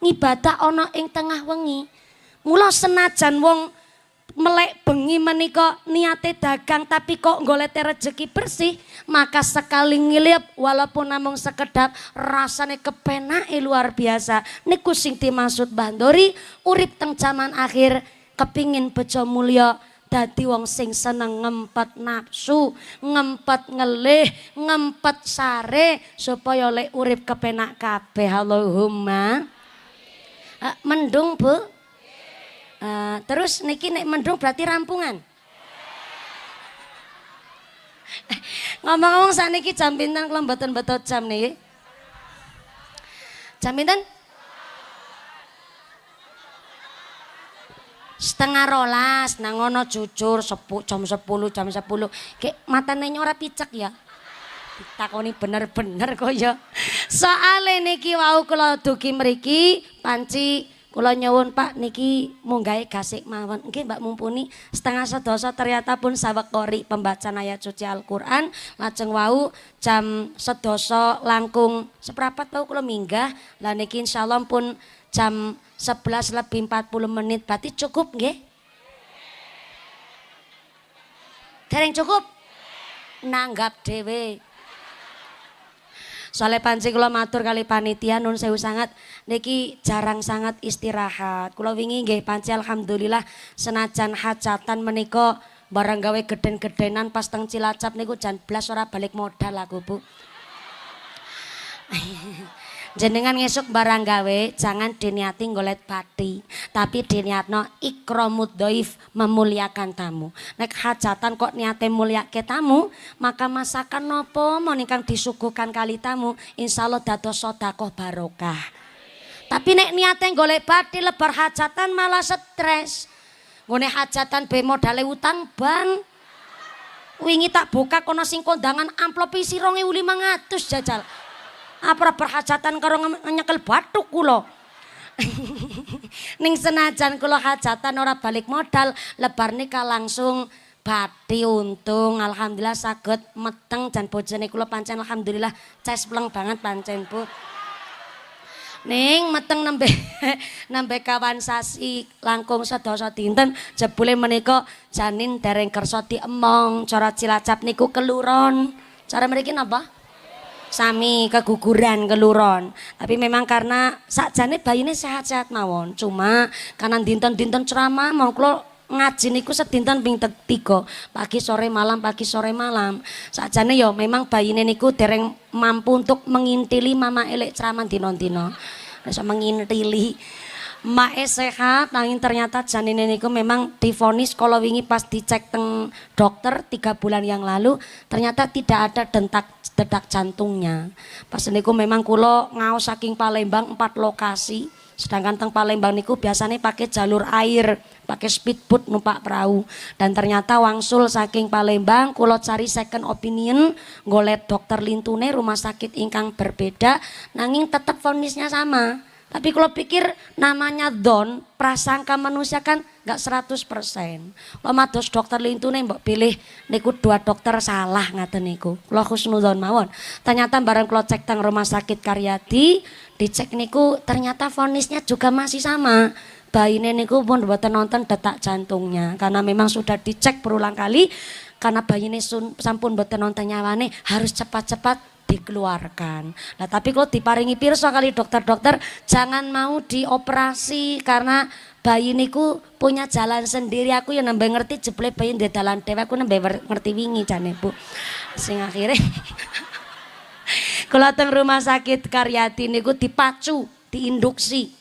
Ngibadah ana ing tengah wengi. Mula senajan wong melek bengi menika niate dagang tapi kok golete rezeki bersih, maka sekali ngilip walaupun namung sekedap rasane kepenake luar biasa. Niku sing dimaksud Bandori urip teng jaman akhir kepingin bejo mulya dadi wong sing seneng ngempet nafsu, ngempet ngelih, ngempet sare supaya lek urip kepenak kabeh. Allahumma. Mendung, Bu. Terus niki nek mendung berarti rampungan. Ngomong-ngomong saniki jam pinten kula mboten betot jam niki? Jam pinten? 11:30. Nang ngono jujur jam 10 jam 10. Kek matane ora picek ya. Ditakoni bener-bener kok ya. Soale niki wau kula dugi mriki panci kula nyuwun Pak niki munggahe gasik mawon. Nggih Mbak mumpuni 11:30 ternyata pun sawekori pembacaan ayat suci Al-Qur'an. Lajeng wau jam 11 langkung seprapat wau kula minggah. Lah niki insyaallah pun jam 11 lebih 40 menit. Berarti cukup nggih? Dereng cukup? Nanggap dhewe. Soalnya pancing kula matur kali panitia nun sewu sangat niki jarang sangat istirahat. Kula wingi nggih panci alhamdulillah senajan hajatan menika barang gawe geden-gedenan pas teng Cilacap niku jan blas ora balik modal aku Bu. Jenengan ngesuk barang gawe jangan diniati ngolet pati, tapi diniatno ikramud dhaif memuliakan tamu. Nek hajatan kok niate mulyake tamu, maka masakan nopo monikang disuguhkan kali tamu insyaallah dados sedekah barokah. Tapi nek niate golek pati lebar hajatan malah stres. Ngene hajatan be modale utang bank. Wingi tak buka kono sing kondangan amplop isi 2.500 jajal. Apa berhajatan karo nyekel bathuk kula. Ning senajan kula hajatan ora balik modal, lebar nika langsung bathi untung. Alhamdulillah saged meteng jan bojone kula pancen alhamdulillah cespleng banget pancen Bu. Ning meteng nembe kawan sasi langkung sedasa dinten jebule menika janin dereng kersa diemong. Cara Cilacap niku keluron. Cara mriki napa? Sami keguguran keluron. Tapi memang karena sakjane bayine sehat-sehat mawon. Cuma kanan dinten-dinten ceramah mau kula ngaji niku sedinten ping 3. Pagi sore malam pagi sore malam. Sakjane ya memang bayine niku dereng mampu untuk mengintili mama elek ceramah dina-dina. Bisa mengintili. Mae sehat, nanging ternyata janine niku memang divonis kalau wingi pas dicek teng dokter 3 bulan yang lalu ternyata tidak ada detak jantungnya. Pas niku memang kula ngaos saking Palembang 4 lokasi Sedangkan teng Palembang niku biasanya pakai jalur air, pakai speedboat numpak perahu. Dan ternyata wangsul saking Palembang kula cari second opinion, golek dokter lintune rumah sakit ingkang berbeda, nanging tetap vonisnya sama. Tapi kalau pikir namanya don, prasangka manusia kan gak 100%. Kalau mados dokter lintune mbok pilih niku 2 dokter salah ngaten niku. Kula husnudzon mawon. Ternyata bareng kula cek teng rumah sakit Karyadi, dicek niku ternyata vonisnya juga masih sama. Bayine niku pun mboten nonton detak jantungnya karena memang sudah dicek berulang kali karena bayine sampun mboten nonton nyawane harus cepat-cepat dikeluarkan. Nah tapi kalau diparingi pirsa kali dokter-dokter jangan mau dioperasi karena bayi niku punya jalan sendiri. Aku yang nambah ngerti jeble bayi di dalan dewa aku nambah ngerti wingi jane Bu. Sing akhirnya kalau teng rumah sakit Karyadi niku dipacu, diinduksi.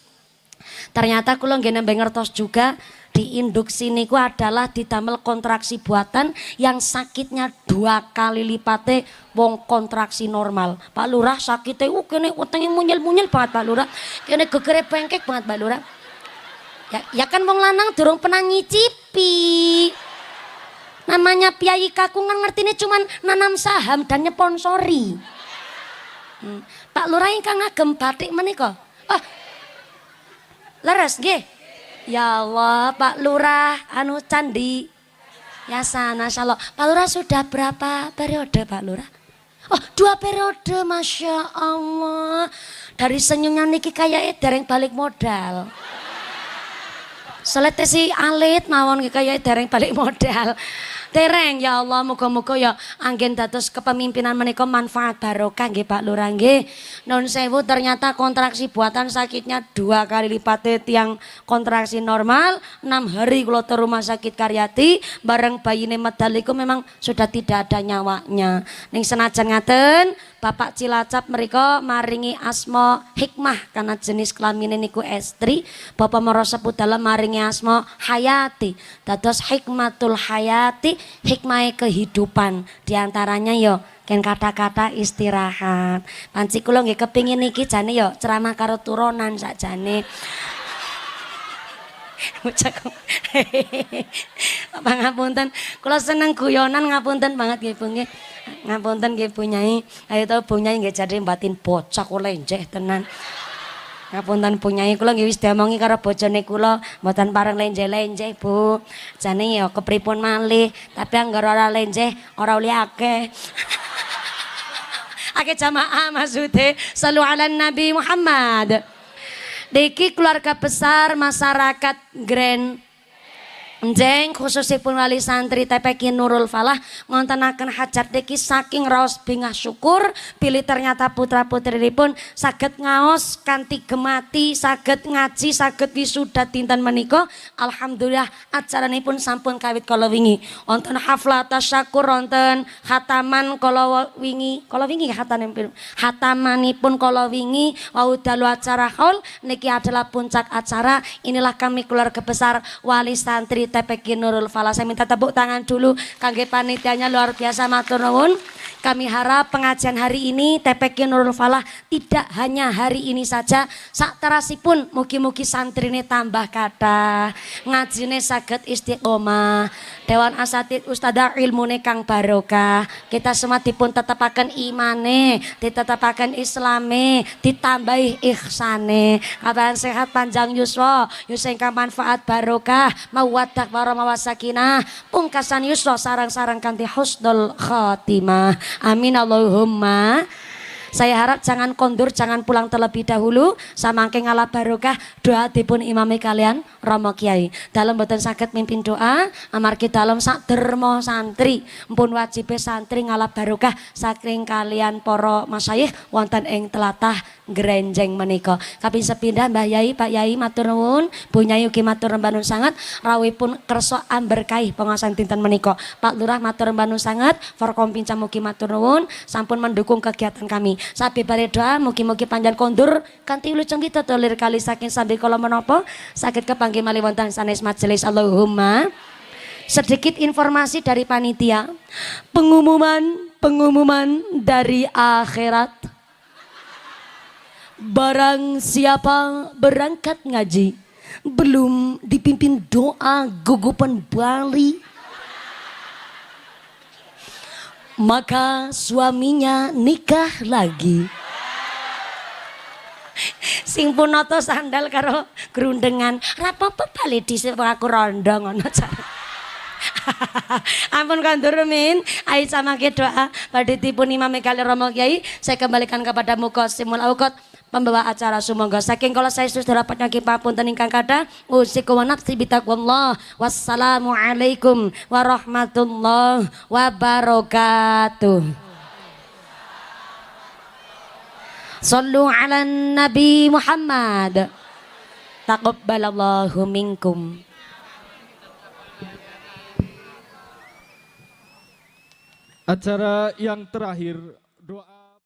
Ternyata kula nggih nambah ngertos juga diinduksi niku adalah didamel kontraksi buatan yang sakitnya 2 kali lipatnya wong kontraksi normal. Pak Lurah sakitnya kene wetenge munyel-munyel banget Pak Lurah. Kene gegere bengkek banget Pak Lurah. Ya kan wong lanang durung pernah ngicipi. Namanya piyai kakungan ngertine cuman nanam saham dan nyponsori. Pak Lurah ingkang ngagem batik menika. Oh. Leres nggih. Ya Allah, Pak Lurah anu candi Yasana Shalom. Pak Lurah sudah berapa periode Pak Lurah? Oh 2 periode, Masya Allah. Dari senyumnya niki kayak dereng balik modal. Selete si alit mawon kayak dereng balik modal. Tereng ya Allah, muga-muga ya anggen dados kepemimpinan menika manfaat barokah nggih Pak Lurah nggih. Nun sewu ternyata kontraksi buatan sakitnya 2 kali lipat tiang kontraksi normal. 6 hari kula ke rumah sakit Karyadi bareng bayine medal iku memang sudah tidak ada nyawanya. Ning senajan ngaten Bapak Cilacap mereka maringi asma Hikmah karena jenis kelamin niku estri. Bapak Moro Sepu dalam maringi asma Hayati. Dados Hikmatul Hayati, hikmah kehidupan. Di antaranya yo ken kata-kata istirahat. Panci kula nggih kepingin niki jane yo ceramah karo turunan sakjane. Pangapunten, kula seneng guyonan ngapunten banget nggih Bu nggih. Ngapunten nggih Bu Nyai. Ayo to Bu Nyai nggih jadi batin bocah kula lenjeh tenan. Ngapunten Bu Nyai kula nggih wis diomongi karo bojone kula mboten pareng lenjeh-lenjeh Bu. Jane ya kepripun malih, tapi anggar ora lenjeh ora oleh akeh. Akeh jamaah maksude sallu ala Nabi Muhammad. Diki keluarga besar masyarakat Grand Njeng khususipun wali santri TPQ Nurul Falah ngontenaken hajat diki saking raos bingah syukur pilih ternyata putra putrinipun saged ngaos kanthi gemati saged ngaji saged wisuda dinten menika. Alhamdulillah acaranipun sampun kawit kala wingi wonten haflah tasyakur wonten khataman kala wingi hatamanipun kala wingi wau dalu acara haul niki adalah puncak acara. Inilah kami keluarga besar wali santri TPQ Nurul Falah. Saya minta tepuk tangan dulu kangge panitianya luar biasa matur nuwun. Kami harap pengajian hari ini TPQ Nurul Falah tidak hanya hari ini saja, sakterasipun mugi-mugi santrine tambah kathah, ngajine saged istiqomah, dewan asatid ustadzah ilmune kang barokah. Kita semua dipun tetepaken imane, ditetapaken islame, ditambahi ihsane, kabaran sehat panjang yuswa, yusengkang manfaat barokah, mawaddah warahmah wasakinah, pungkasan yuswa sarang-sarang kanthi husnul khotimah. Amin Allahumma. Saya harap jangan kondur, jangan pulang terlebih dahulu. Samangke ngalah barokah doa dipun imami kalian Romo Kiai. Dalam boten saged mimpin doa amargi dalam sak derma santri mpun wajibe santri ngalah barokah saking kalian para masyayikh wonten ing tlatah Grenjeng menika. Kaping sepindhah Mbah Yai, Pak Yai matur nuwun, Bu Nyai ugi matur rembanun sanget rawuhipun kersa amberkahi pengawasan dinten menika. Pak Lurah matur rembanun sanget, Forkom Pincam ugi matur nuwun sampun mendukung kegiatan kami. Sabi bare doa mugi-mugi panjang kondur kanthi wilujeng kita tolir kali saking sambil kala menapa saged kepanggih malih wonten sanes majelis. Allahumma. Sedikit informasi dari panitia. Pengumuman dari akhirat. Barang siapa berangkat ngaji belum dipimpin doa gugupan Bali, maka suaminya nikah lagi. Sing punoto sandal karo grundengan, rapopo bali dhisik aku rondo ngono jare. Ampun kondur min, ayo sama doa pada tipun Imam kali Romo Kiai. Saya kembalikan kepada Muqassimul Awqat, pembawa acara sumangga. Saking kalau saya sudah dapat nyaki papunten ingkang kathah, usikum wa nafsi bitaqwallah. Wassalamualaikum warahmatullahi wabarakatuh. Sallu ala Nabi Muhammad. Taqabbalallahu minkum. Acara yang terakhir, doa